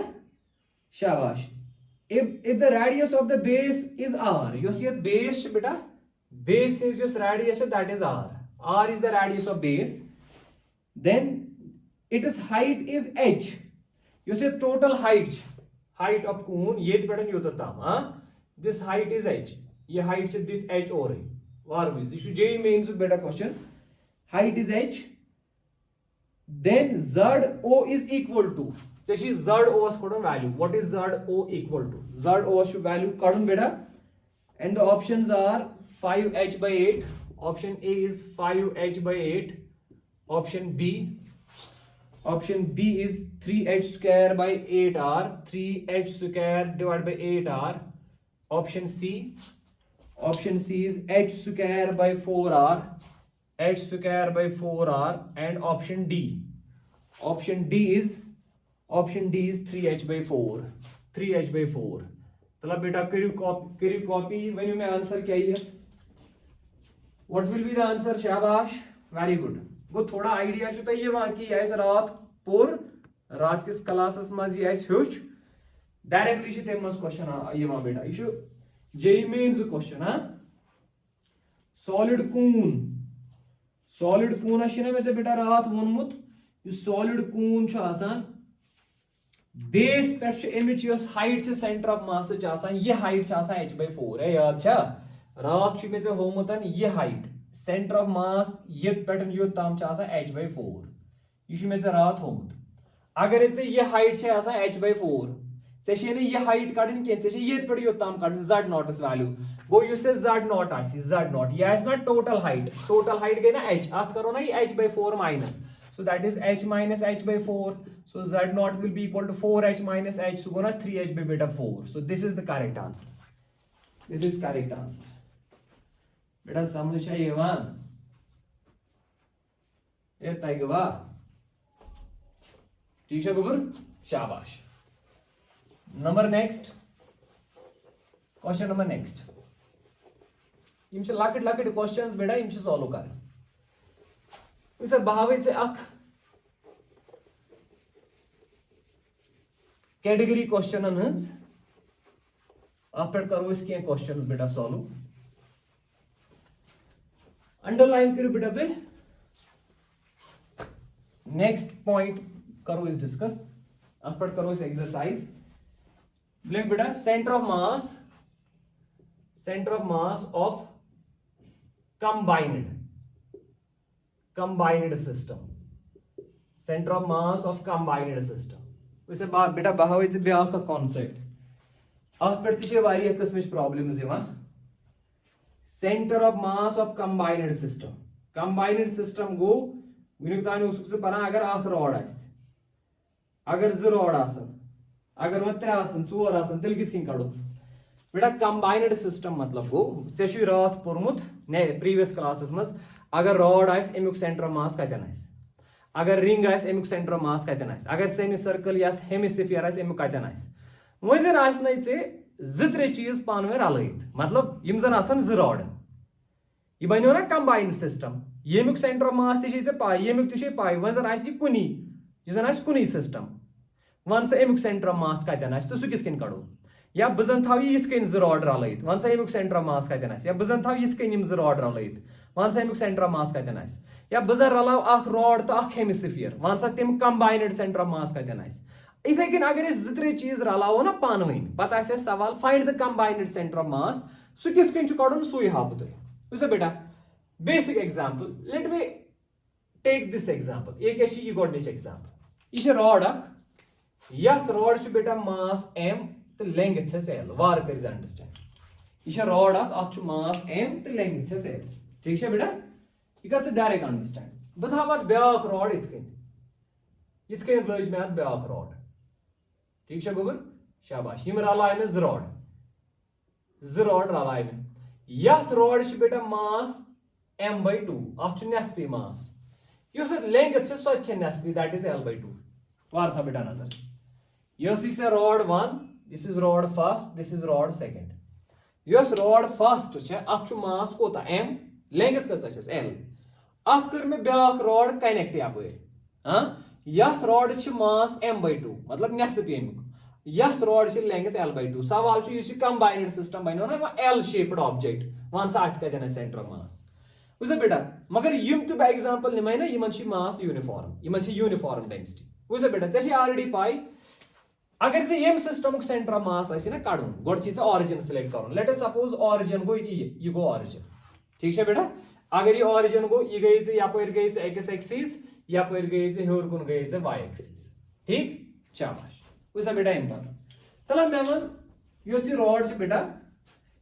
शाबाश. If the radius of the base is r, you see base beta, base is just radius, that is r. R is the radius of base. Then its height is h. You see total height of cone. ये pattern योता ताम. This height is h. ये height से this h हो रही. वार विस. Issue J mains beta question. Height is h. Then ZO is equal to. So she ZO is value. What is ZO equal to? ZO should value carbon beta. And the options are 5h by 8. Option A is 5h by 8. Option B is 3h square by 8r. 3h square divided by 8r. Option C is h square by 4r. h square by 4r. And option D is 3h by 4. 3h by 4. चला बेटा करियो copy वन्यू में answer क्या है? What will be the answer? शाबाश, very good. गो थोड़ा idea छु तय यहां कि यस रात किस क्लासेस मज यस होच डायरेक्टली छु तेमस क्वेश्चन यहां बेटा. ये छु जेई मेंस क्वेश्चन. सॉलिड कून छु में से बेटा रात वोनमुत यु सॉलिड कून छु आसान बेस पे एमिच हाइट से सेंटर ऑफ मास ये हाइट h by 4 है. याद छा रात में से होमुतन ये हाइट सेंटर ऑफ मास ये पैटर्न यो ताम h by 4 ये में से रात होमुत. अगर ये हाइट h by 4 से ये हाइट कड़न के ये पे यो ताम कड़न z0 इस वैल्यू गो यु से z0 आसी z0 ये आस ना टोटल हाइट गई ना h अत करो ना ये h by 4 minus. So that is h minus h by 4. So z0 will be equal to 4h minus h. So go na 3h by beta 4. So this is the correct answer. This is correct answer. Beta समझ चाहिए वहाँ. ये ताइगवा. ठीक है गुबर. शाबाश. Number next. Question number next. इनसे locket questions बेटा इनसे solve कर. इसे बहावे से अख कैटेगरी क्वेश्चन हंस आप पे करो इसके क्वेश्चंस बेटा सॉल्व. अंडरलाइन करो बेटा तो नेक्स्ट पॉइंट करो इस डिस्कस. आप पे करो इस एक्सरसाइज. ब्लैक बेटा centre of mass of combined system. Center of mass of combined system. वैसे बेटा बहावे से ब्याह का कॉन्सेप्ट आप पर तिशे वारिया किस्मिश प्रॉब्लम्स है वहाँ. Centre of mass of combined system गो विनुक्तानी उसको से पना अगर आख रॉड आइस अगर ज रॉड आसन अगर मत त्रे आसन चोर आसन तिल कित किन कड़ो बेटा combined system मतलब गो चेशु रात पुरमुत ने प्रीवियस क्लासेस मस अगर रॉड आइस एमुक सेंटर ऑफ मास कतन आइस अगर रिंग आइस एमुक सेंटर ऑफ मास कतन आइस अगर सेमी सर्कल या हेमिस्फीयर आइस एमुक कतन आइस वजन आइस नै से जित्रे चीज पानवे रलैत मतलब यम जन आसन ज रॉड ये बनो ना कंबाइंड सिस्टम येमुक सेंटर ऑफ मास तिशे से पाई येमुक तिशे पाई वजन आइस कुनी ये जन आइस कुनी सिस्टम वन से एमुक सेंटर ऑफ मास कतन आइस तो सु कित किन कड़ो या बजन थाव ये इतकन ज रॉड रलैत वन से एमुक सेंटर ऑफ मास कतन आइस या बजन थाव इतकन यम ज रॉड रलैत वन सा अमुक सेंटर ऑफ मास कतन आइस या बजर रलाव अख रॉड तो अख हेमिस्फीयर वन सा तम कंबाइंड सेंटर ऑफ मास कतन आइस. इथे कन अगर जित्रे चीज रलावो ना पानवन पता आइस सवाल find the combined centre of मास सु किथ कन छु कड़न सुई हाप तुय. उसे बेटा basic example let me take this example. एक अछि ये गोडनिच एग्जांपल ये रॉड अख यथ रॉड छु बेटा मास m तो लेंथ छ l वार कर अंडरस्टैंड यह रॉड अत मास m तो लेंथ छस l ठीक है बेटा यह कर डायरेक्ट अंडरस्टैंड बह थव अत ब्याक रॉड इत कन लज मे अत ब्याक रॉड ठीक है गोबर शाबाश यम रलाय मे ज रॉड रलाय मे यथ रॉड बेटा मास m/2 अत नेस्फी मास युस लेंथ सो नेस्फी दैट इज l/2 वार था बेटा नजर यह rod 1 this is rod first this is rod second यस रॉड फर्स्ट अत मास कोता m लेंथ कस l अत कर मे ब्याक रॉड कनेक्ट यप यथ रॉड मास m/2 मतलब नेस्फ अमुक यथ रॉड लेंथ l/2 सवाल कंबाइंड सिस्टम बनो ना l शेप्ड ऑब्जेक्ट वन सा अत कतन सेंटर ऑफ मास वुझ बेटा मगर यम तो बह एग्जांपल निमे ना यमन मास यूनिफॉर्म डेंसिटी वुझ बेटा ऐसे ऑलरेडी पाई अगर से यम सिस्टम सेंटर ऑफ मास आसी ना कड़न गोड छी ऑरिजिन सिलेक्ट करन लेट अस सपोज ऑरिजिन गो ये गो ऑरिजिन ठीक है बेटा अगर ये ऑरिजिन गो ये गई से यपर गई से एक्स एक्सिस यपर गई से हेर कुन गई से वाई एक्सिस ठीक शाबाश वुझ बेटा इन पर तला मे वन योस ये रॉड बेटा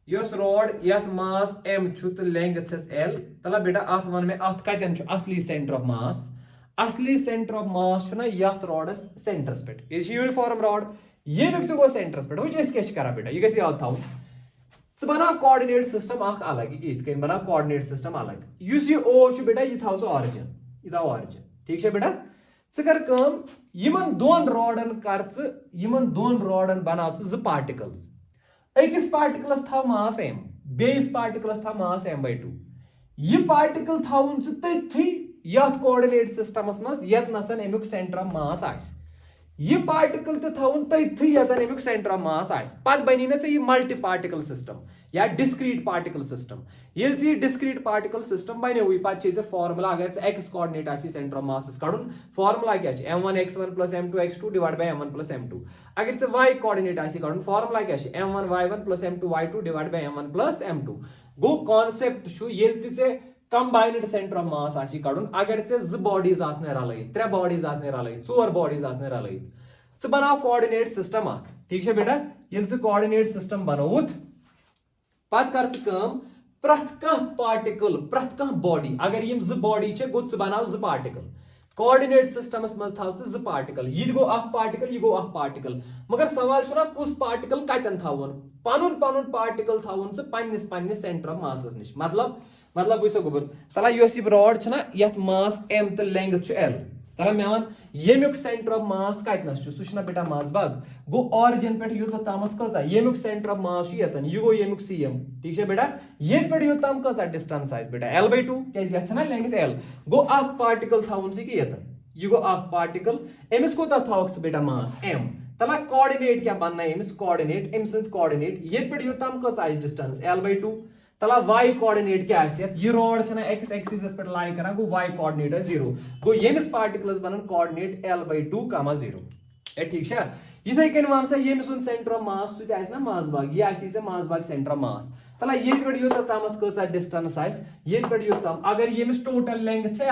योस रॉड यथ मास m तो लेंथ l तला बेटा अत वन में अत कतन असली सेंटर ऑफ मास असली सेंटर ऑफ मास ना यथ रॉडस सेंटरस पे ये यूनिफॉर्म रॉड ये तो गो सेंटरस पे वुझ क्या करा बेटा ये याद थव बना कोऑर्डिनेट सिस्टम अलग इत कन बना कोऑर्डिनेट सिस्टम अलग ये ओ बेटा ये थव ऑरिजिन ये थव ऑरिजिन ठीक है बेटा कर यमन दोन रॉडन कर दोन रॉडन बनाव ज पार्टिकल्स अकिस पार्टिकलस थव मास m बेस पार्टिकलस थव मास m/2 यह पार्टिकल थवन तथी यथ कोऑर्डिनेट सिस्टमस मज यत नसन अमुक सेंटर ऑफ मास आस यह पार्टिकल तो थवन तथी यतन अमुक सेंटर ऑफ मास आस पत बनी ना ये मल्टी पार्टिकल सिस्टम या डिस्क्रीट पार्टिकल सिस्टम ये डिस्क्रीट पार्टिकल सिस्टम बनो पे फॉर्मुला अगर एक्स कोऑर्डिनेट आसी सेंटर ऑफ मास कड़न फॉर्मुला क्या m1 x1 plus m2 x2 divide by m1 plus m2 अगर y कोऑर्डिनेट आसी कड़न फॉर्मुला क्या m1 y1 plus m2 y2 divide by m1 plus m2 go concept ये combined centre of mass आसी कड़न अगर ज bodies आसने रलयित 3 bodies आसने रलयित 4 bodies आसने रलयित बनाव कोऑर्डिनेट सिस्टम ठीक है बेटा ये कोऑर्डिनेट सिस्टम बनोत पत कर प्रथ पार्टिकल प्रथ बॉडी अगर यम ज बॉडी गो बनाव ज पार्टिकल कोऑर्डिनेट सिस्टमस मज थव ज पार्टिकल ये गो पार्टिकल ये गो पार्टिकल मगर सवाल ना कुछ पार्टिकल कतन थवन Panun Panun particle थवन पन्निस पन्निस centre of MASS निश मतलब वुझो गोबर तला यह रॉड ना यथ मास m तो लेंथ l तला मे वन यमुक सेंटर ऑफ मास कतनस सह बेटा मास बाग गो ऑरिजिन पे यूत तामत कजा यमुक सेंटर ऑफ मास यतन यह गो यमुक cm ठीक है बेटा ये पे यूत ताम कजा डिस्टेंस आइस बेटा l/2 क्या ना लेंथ l गो अख पार्टिकल थवन कि यतन यह गो अख पार्टिकल एमिस कोता थवक बेटा मास m तला कोऑर्डिनेट क्या बनना एमिस कोऑर्डिनेट एम सद कोऑर्डिनेट ये पे यूत ताम कजा आइस डिस्टेंस l/2 तला y कोऑर्डिनेट क्या ये रॉड छना x एक्सिस पे लाई करा गो y कोऑर्डिनेट 0 गो यमिस पार्टिकल्स बनन कोऑर्डिनेट l/2, 0 ए ठीक है इथे कन वन सा यमिस सेंटर ऑफ मास सुत आइस ना मास भाग ये आइस से मास भाग सेंटर ऑफ मास तला ये पे यूत तामत कसा डिस्टेंस आइस ये पे यूत ताम अगर यमिस टोटल लेंथ छे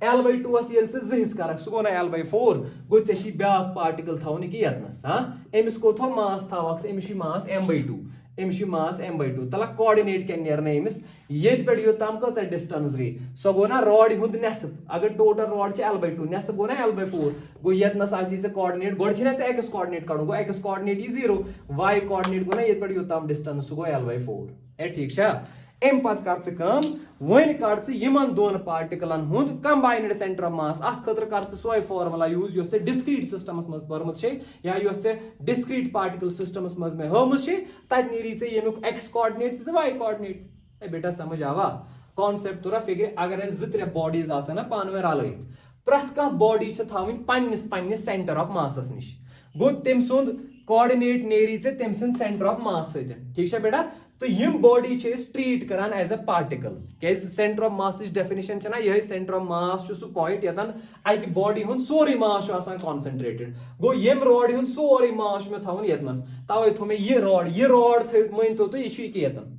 l/2 अस यल से जहिस करक सु गो ना l/4 गो चेशी ब्याक पार्टिकल थवन कि यतनस हां एमिस को थो मास थवक एमिस मास m/2 एमिस मास m/2 तला कोऑर्डिनेट क्या नेरने एमिस ये पे यूत ताम कसा डिस्टेंस रे सो गो ना रॉड हुंद नेस्फ अगर टोटल रॉड छे l/2 नेस्फ गो ना l/4 गो यतनस आसी से कोऑर्डिनेट गोड छिना से x कोऑर्डिनेट कड़ो गो x कोऑर्डिनेट ही 0 y कोऑर्डिनेट गो ना ये पे यूत ताम डिस्टेंस गो l/4 ए ठीक छा एम पत कर वन कर यमन दोन पार्टिकलन हुंद कंबाइंड सेंटर ऑफ मास अत खतर कर सोय फॉर्मुला यूज योस डिस्क्रीट सिस्टमस मज परमत या योस डिस्क्रीट पार्टिकल सिस्टमस मज में हमस तत नीरी यमुक एक्स कोऑर्डिनेट तो वाई कोऑर्डिनेट बेटा समझ आवा कॉन्सेप्ट तुरा फिगर अगर 2-3 बॉडीज आसन पान में रलयित प्रथ बॉडी थवन पन्निस सेंटर ऑफ मासस निश गो तम सुंद कोऑर्डिनेट नेरी तम सेंटर ऑफ मास ठीक है बेटा तो यम बॉडी ट्रीट करान एज अ पार्टिकल्स क्या सेंटर ऑफ मास डेफिनेशन ना यह सेंटर ऑफ मास सु पॉइंट यतन अक बॉडी हुंद सोरे मास कॉन्सेंट्रेटेड गो यम रॉड हुंद सोरे मास में थवन यतनस तवे थो मे ये रॉड मान तो यह यतन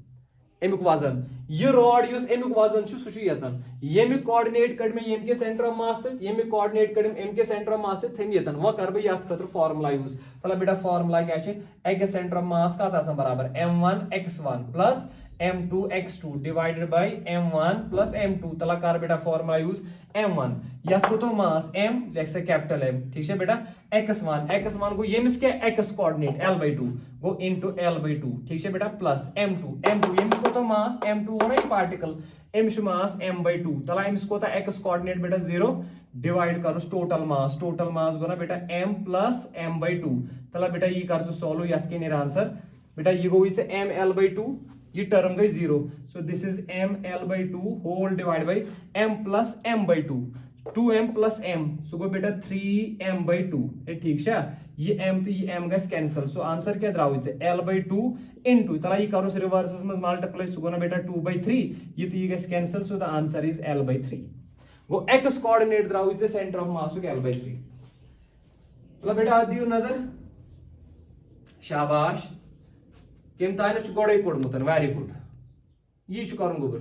अमुक वजन ये रॉड युस एमिक वजन छु सु छु यतन येमिक कोऑर्डिनेट कड में येम के सेंटर ऑफ मास से येमिक कोऑर्डिनेट कड में एम के सेंटर ऑफ मास से थम यतन वो कर बे यात खतर फार्मूला यूज तला बेटा फार्मूला क्या छे एक सेंटर ऑफ मास का था बराबर m1 x1 plus m2 x2 divided by m1 plus m2 तला कर बेटा फार्मूला यूज m1 यात को तो मास m लेख से कैपिटल m ठीक है बेटा x1 को येमिस के x coordinate l/2 go into l/2 ठीक है बेटा प्लस m2 येमिस को तो मास m2 और एक पार्टिकल m मास m/2 तला येमिस को तो x कोऑर्डिनेट बेटा 0 डिवाइड करो टोटल मास गो ना बेटा m प्लस m/2 तला बेटा ये कर सॉल्व यात के निर आंसर बेटा ये गो इसे m l/2 ये टर्म गई 0 so this is m l/2 whole divide by m plus m/2 2m plus m so गो बेटा 3m/2 ठीक है ये m तो ये m गस कैंसिल सो आंसर क्या द्राव इसे l/2 इनटू तला ये करो रिवर्स में मल्टीप्लाई सो गो ना बेटा 2/3 ये तो ये गस cancel so the answer is l/3 वो x कोऑर्डिनेट द्राव इसे सेंटर ऑफ मास को l/3 मतलब बेटा दियो नजर शाबाश केम ताने छु गोडे कोडमुतन वेरी गुड ये छु करन गोबर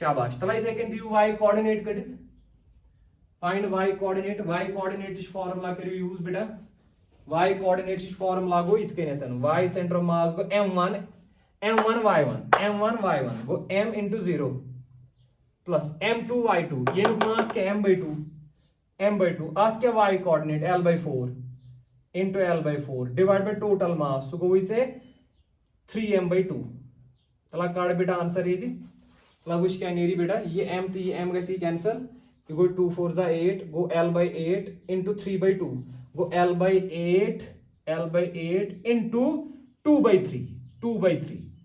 शाबाश तला इथे केन दियो y कोऑर्डिनेट कडित फाइंड y कोऑर्डिनेट इस फार्मूला करियो यूज बेटा y कोऑर्डिनेट इस फार्मूला गो इत केनेतन y सेंटर ऑफ मास गो m1 y1 गो m into 0 plus m2 y2 ये मास के m/2 आज के y coordinate l/4 into l/4 divide by total mass सो गो इसे 3m/2 तला कार्ड बेटा आंसर ये थी तला विश क्या नेरी बेटा ये m तो ये m गसी कैंसिल ये गो 2 4 जा 8 गो l/8 into 3/2 गो l/8 into 2/3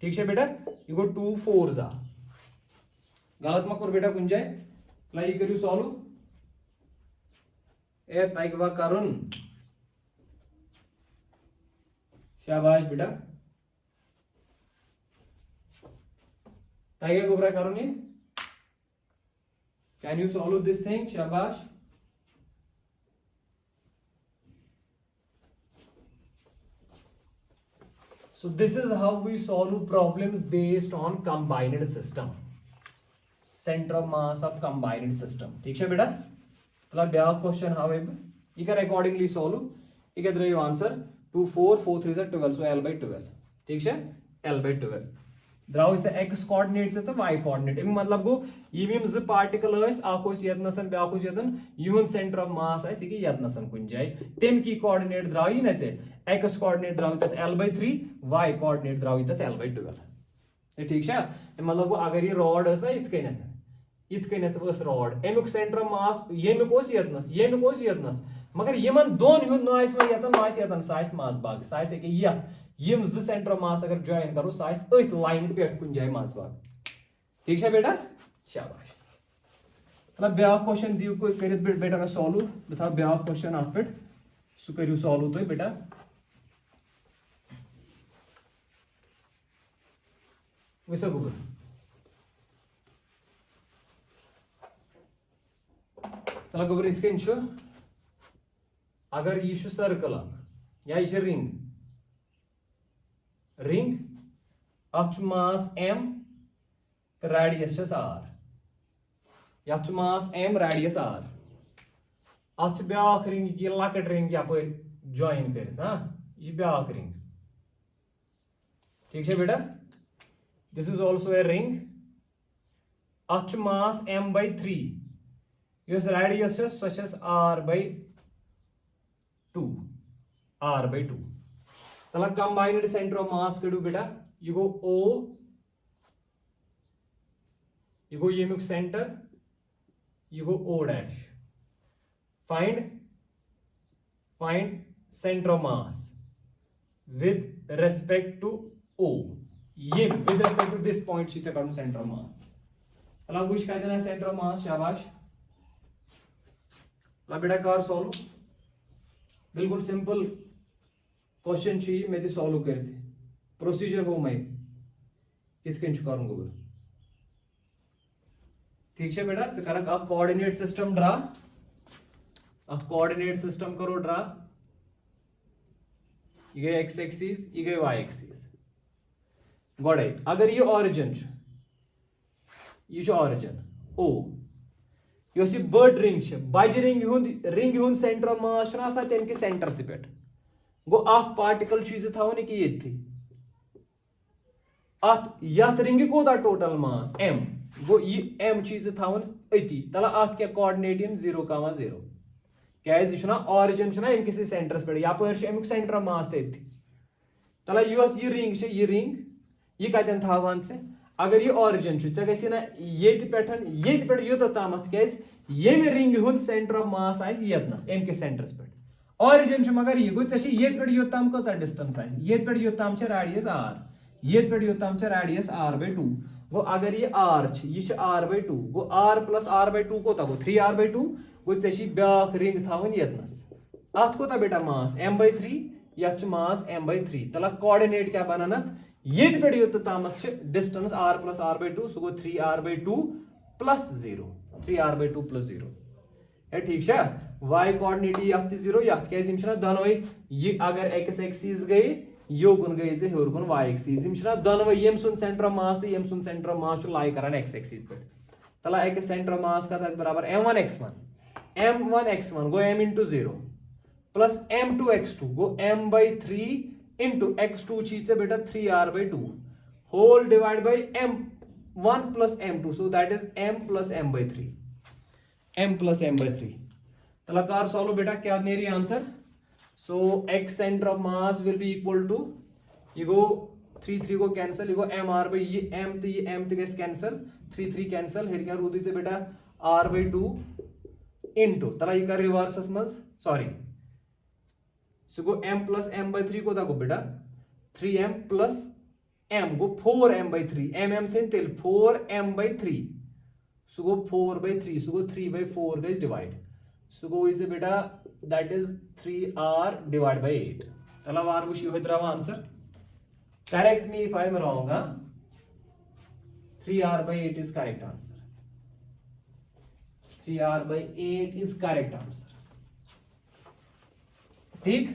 ठीक है बेटा ये गो 2 4 जा गलत मत कर बेटा कुन जाए तला ये करियो सॉल्व ए ताइगवा करुन शाबाश बेटा ताइगे गोबरा करो नहीं can you solve this thing शाबाश so this is how we solve problems based on combined system center of mass of combined system ठीक है बेटा तला ब्याह क्वेश्चन हाउ है ये कर अकॉर्डिंगली सॉल्व ये कहते रहियो आंसर 2 4 4 3 12 so l/12 ठीक है l/12 द्राव इसे x कोऑर्डिनेट तो y कोऑर्डिनेट इम मतलब गो यम ज पार्टिकल अस आकोस यतनसन ब्याकोस यतन यून सेंटर ऑफ मास है कि यतनसन कुन जाय तेम की कोऑर्डिनेट द्राव इ नचे x कोऑर्डिनेट द्राव त l/3 y कोऑर्डिनेट द्राव त l/12 ये ठीक है मतलब गो अगर ये रॉड अस इत कनेत अस रॉड एमुक सेंटर ऑफ मास यमिक ओस यतनस मगर यमन दोन हुन नॉइस में यतन साइस मास बाग साइस के यत यम ज सेंटर ऑफ मास अगर ज्वाइन करो साइस अथ लाइन पे कुन जाय मास बाग ठीक है बेटा शाबाश मतलब ब्या क्वेश्चन दियो कोई करित बेटा मैं सॉल्व बता ब्या क्वेश्चन आप पे सु करियो सॉल्व तो बेटा वैसा गूगल चला गोबर इसके इंशो अगर ये सर्कल या ये रिंग अच मास m रेडियस r यच मास m रेडियस r अच ब्याख रिंग ये लकट रिंग यप जॉइन कर ये ब्याख रिंग ठीक है बेटा this is also a ring अच mass m/3 yes radius such as r/2 तला कंबाइंड सेंटर ऑफ मास कड़ू बेटा ये गो O ये गो यमुक सेंटर ये गो O dash find centre of mass with respect to O ये with respect to this point से करूं सेंटर ऑफ मास तला कुछ कह देना सेंटर ऑफ मास शाबाश ला बेटा कर सॉल्व बिल्कुल सिंपल क्वेश्चन चाहिए मैं सॉल्व कर थे प्रोसीजर हो मैं इतकन करूंगा ठीक है बेटा कर coordinate system draw coordinate system करो ड्रा ये एक्स एक्सिस ये वाई एक्सिस गोड़े अगर ये ऑरिजिन यह ऑरिजिन O यह बड़ रिंग बज रिंग हुंद सेंटर ऑफ मास तम कि सेंटर पे गो पार्टिकल थवन ये अत रिंग कोता टोटल मास m गो यह m थवन अति तला अत क्या कोऑर्डिनेट 0, 0 क्या ऑरिजिन अमकिस सेंटरस पे यपर अमुक सेंटर ऑफ मास तथि तला यह रिंग यह कतन थावान से अगर यह ऑरिजिन चे गसी ना ये पे योत ताम क्या रिंग हुंद सेंटर ऑफ मास आयतनस अमकिस सेंटरस पे ऑरिजिन मगर यह गो ये पे योत ताम कत डिस्टेंस ये पे योत ताम रेडियस r ये पे योत ताम रेडियस r/2 गो अगर ये r यह r/2 गो r प्लस r/2 कोता गो 3r/2 गो ब्या रिंग थावन यतनस अत कोता बेटा मास m/3 यह मास m/3 तला कोऑर्डिनेट क्या बनान ये पे योत ताम डिस्टेंस r प्लस r/2 सो गो 3r/2 प्लस 0 3r/2 प्लस 0 है ठीक है y कोऑर्डिनेट यह 0 यह क्या दोनों ये अगर x एक्सिस गई योगुन गई जे होरगुन y एक्सिस दोनों यम सुन सेंटर ऑफ मास तो यम सुन सेंटर ऑफ मास लाई करान x एक्सिस पे तला x सेंटर ऑफ मास का बराबर m1x1 गो m into 0 प्लस m2x2 गो m/3 into x2 चीज बेटा 3r/2 whole divide by m1 plus m2 so that is m plus m/3 तला कार सॉल्व बेटा क्या नेरी answer so x centre of mass will be equal to ये गो 3 गो कैंसिल ये गो mr by ये m तो गैस कैंसिल 3 कैंसिल हेर क्या रूदी से बेटा r/2 इनटू तला ये का रिवर्स मज सॉरी सो गो m plus m/3 को गो बेटा 3m plus m गो 4m/3 m से तेल 4m/3 सो गो 4/3 सो गो 3/4 गई डिवाइड सो गो इसे बेटा that is 3r divide by 8 तला वार वो शिव द्रव answer correct me if I am wrong 3r/8 is correct answer 3r/8 is correct answer ठीक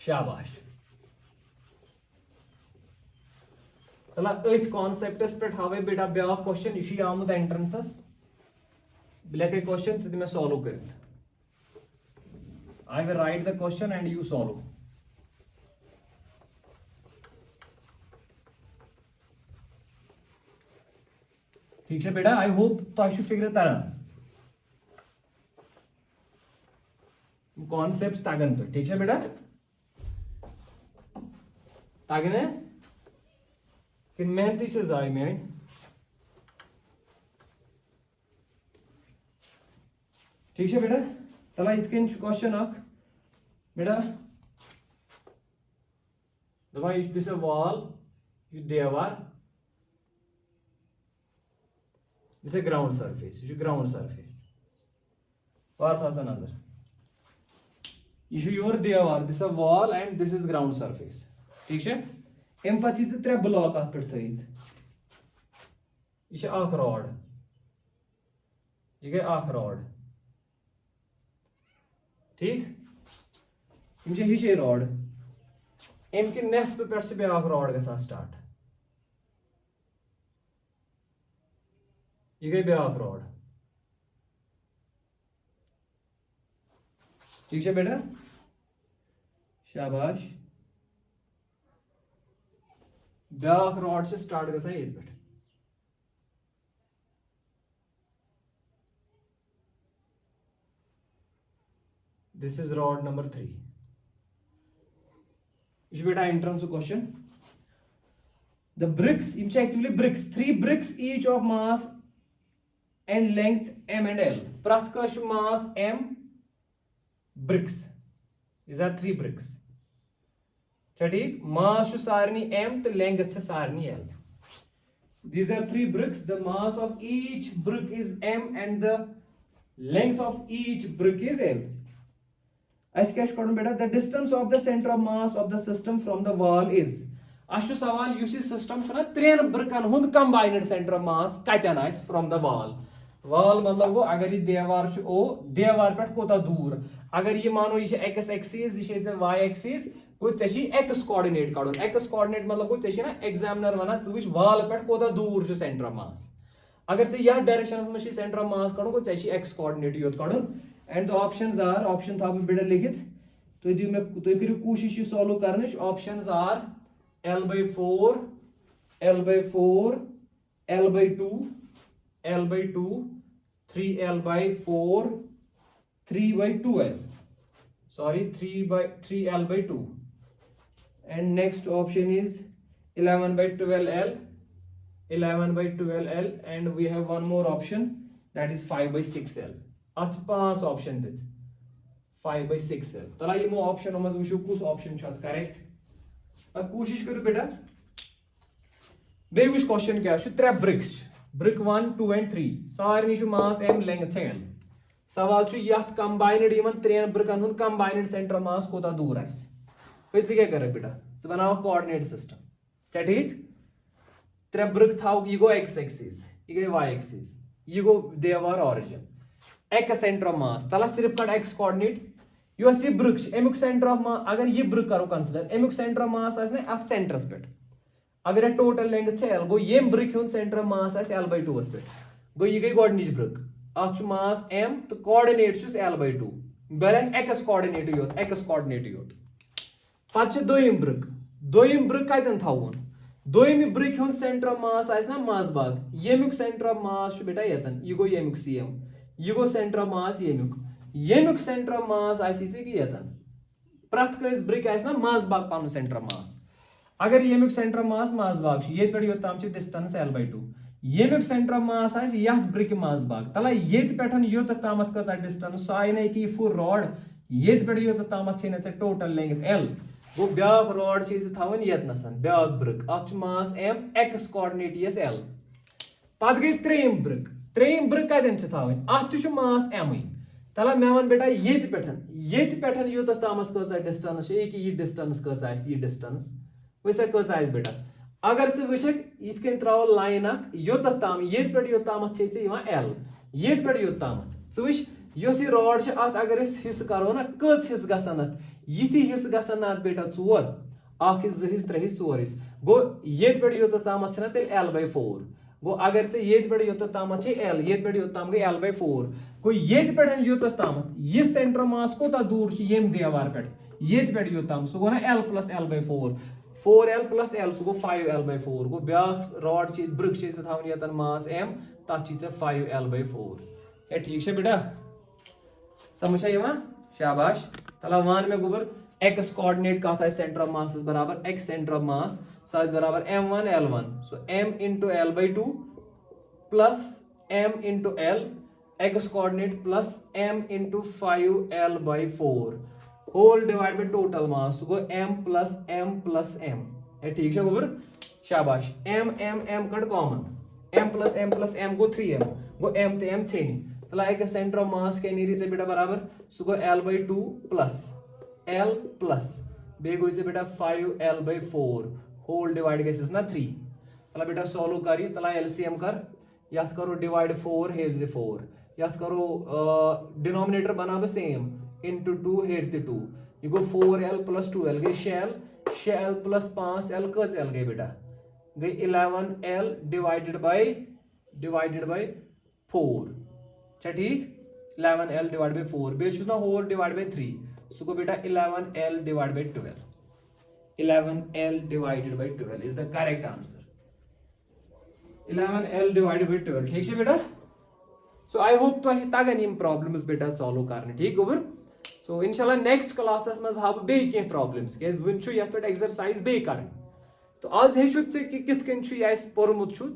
शाबाश तला अथ कॉन्सेप्टस पे हावे बेटा ब्या क्वेश्चन यह आमुत एंट्रेंसस लेखे क्वेश्चन से सॉल्व कर I will write the question and you solve. ठीक है बेटा आई होप तो फिक्र तरन कॉन्सेप्ट तगन पे ठीक है बेटा तगन कि मेहनती जाय में ठीक है बेटा तला इतकन क्वेश्चन बेटा दपान दिस वॉल यह देवार दिस ग्राउंड सरफेस यह ग्राउंड सरफेस वार नजर यह योर देवार this wall and this is ground surface ठीक है अम पे 3 ब्लॉक अत पे थयित यह रॉड यह गई रॉड ठीक ये रॉड अम कि नेस्प पे ब्या रॉड ग स्टार्ट यह गई ब्या रॉड ठीक है बेटा शाबाश ब्या रॉड से स्टार्ट ग ये पे This is rod number 3. Is beta entrance question. The bricks, actually bricks, 3 bricks each of mass and length m and l. Prathkash mass m bricks. These are 3 bricks. ठीक mass sarni m तो length sarni l. These are 3 bricks. The mass of each brick is m and the length of each brick is l. बेटा the distance of the centre of mass of the system from the wall is सवाल system 3 ब्रिकन हुंद combined centre of mass कतन आस from the wall wall मतलब गो अगर यह देवार ओ देवार पे कोता दूर अगर ये मानो यह एक्स एक्सिस यह वाई एक्सिस गो एक्स कोऑर्डिनेट काढून एक्स कोऑर्डिनेट मतलब गो ना एग्जामिनर वनान च वुच वाल पे कोता दूर छ सेंटर ऑफ मास अगर चे यह डायरेक्शन में सेंटर ऑफ मास काढून गो एक्स कोऑर्डिनेट योत काढून and the options are option था बेटा लिखित तो दियो मैं तो करियो कोशिश सॉल्व करने options are l/4 l/4 l/2 l/2 3l/4 3/2l sorry 3l/2 and next option is 11/12l 11/12l and we have one more option that is 5/6l at 5 option dit 5/6l तला यमो ऑप्शन मज wushu कुस option छ correct अब कोशिश करू बेटा बे whoosh question क्या छ त्रे ब्रिक्स ब्रिक 1 2 and 3 सारनी छु मास m लेंथ l सवाल छु यथ कंबाइंड यमन त्रेन ब्रिकन हुन कंबाइंड सेंटर मास कोता दूर आइस पे क्या करे बेटा च बनाओ कोऑर्डिनेट सिस्टम क्या ठीक त्रे ब्रिक थाउ ये गो x एक्सिस ये गो y एक्सिस ये गो देवर origin x centre of mass तला सिर्फ कट x कोऑर्डिनेट योस ये ब्रिक एमुक सेंटर ऑफ मास अगर ये ब्रिक करो कंसीडर एमुक सेंटर ऑफ मास आस ने अथ सेंटरस पे अगर ये टोटल लेंथ छ l गो ये ब्रिक हुन centre of mass us l/2 पे गो ये गई गोडनिच ब्रिक अथ मास m तो कोऑर्डिनेट छुस l/2 बेले x कोऑर्डिनेट योत पछ दोयम ब्रिक कतन थाउन दोयम ब्रिक हुन सेंटर ऑफ मास आस ना मास बाग येमुक सेंटर ऑफ मास छु बेटा यतन ये गो येमुक cm ये गो सेंटर ऑफ मास येमुक सेंटर ऑफ मास आसी से कि यतन प्रथ कस ब्रिक आस ना मास बाग पानु सेंटर ऑफ मास अगर येमुक सेंटर ऑफ मास बाग छु ये पेड योताम छु डिस्टेंस l/2 येमुक सेंटर ऑफ मास आस यथ ब्रिक मास बाग तला येत पेठन योत तामत कसा डिस्टेंस सो आइ नै कि फुल रॉड येत पेड योत तामत छिन से टोटल लेंथ l वो ब्याक रॉड छ इस थावन यत नसन ब्याक ब्रिक अथ मास m x coordinate yes l पद गई त्रेम ब्रिक कदन छ थावन अथ छु मास m तला मैं वन बेटा येत पेठन योत तामत कसा डिस्टेंस छ कि ये डिस्टेंस कसा आइस ये डिस्टेंस वैसे कसा आइस बेटा अगर से वचक इथ कन त्राव लाइन अक योत ताम येत पेड योत तामत छ से यवा l येत पेड योत तामत सो विश योस ये रॉड छ अथ अगर इस हिस करो ना कच हिस गसन यथि हिस गसन अथ बेटा 4 1 हिस 2 हिस 3 हिस 4 हिस गो येत पेड योत तामत छ ना तेल l/4 गो अगर से येत पेड योत तामत छ l येत पेड योत ताम गई l/4 गो येत पेडन योत तामत ये सेंटर मास कोता दूर छ येम देवार पेड येत पेड योत ताम सो गो ना l + l/4 4l + l सो गो 5l/4 गो ब्या रॉड छ ब्रिक छ थावन यतन मास m ता छ 5l/4 ए ठीक छ बेटा समझ आया शाबाश तला वन में गुबर x कोऑर्डिनेट का था सेंटर ऑफ मास बराबर x centre of mass so is बराबर m1 l1 सो m into l/2 plus m into l x coordinate plus m into 5l/4 whole divide by total mass गो m plus m ए ठीक है गुबर शाबाश m cut common m plus m गो 3m गो m ते m छेनी तला एक सेंटर ऑफ मास के नीरी से बेटा बराबर सो गो l/2 plus l plus बेगो से बेटा 5l/4 होल डिवाइड केसेस ना 3 तला बेटा सॉल्व करिए तला एलसीएम कर याद करो डिवाइड 4 हेर दे 4 याद करो डिनोमिनेटर बना बे सेम इनटू 2 हेर दे 2 ये गो 4l plus 2l गई शेल plus 5l कच l गई बेटा गई 11l डिवाइडेड बाय 4 अच्छा ठीक 11l डिवाइड बाय 4 बेचू ना होल डिवाइड बाय 3 सो को बेटा 11l divide by 12 11l divided by 12 is the correct answer 11l divided by 12 ठीक है बेटा सो आई होप तो तगन यम प्रॉब्लम्स बेटा सॉल्व करने ठीक गोबर सो इंशाल्लाह नेक्स्ट क्लासेस में हाव बे के प्रॉब्लम्स के वन छु यत पे एक्सरसाइज बे कर तो आज हेचु से कि कित कन छु यास परमुत छु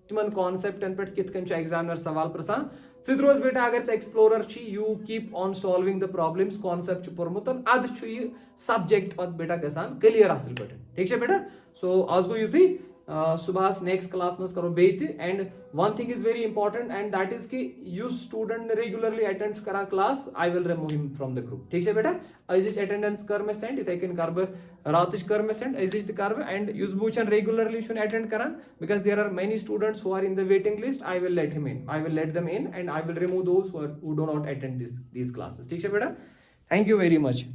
तिमन कॉन्सेप्टन पे कित कन छु एग्जामिनर सवाल प्रसान सिद रोज बेटा अगर से एक्सप्लोरर छि you keep on solving the problems concept छु परमुत अद छु ये सब्जेक्ट पद बेटा गसान क्लियर असल पे ठीक है बेटा सो आज गो युति सुबह नेक्स्ट क्लास में करो बेत and one thing is very important and that is कि यू स्टूडेंट रेगुलरली अटेंड करा class I will remove him from the group ठीक है बेटा अजिच अटेंडेंस कर में सेंड इथे कन कर रात कर में सेंड अजिच कर एंड युस बुचन रेगुलरली शुन अटेंड करान because there are many students who are in the waiting list I will let him in I will let them in and I will remove those who do not attend this classes ठीक है बेटा thank you very much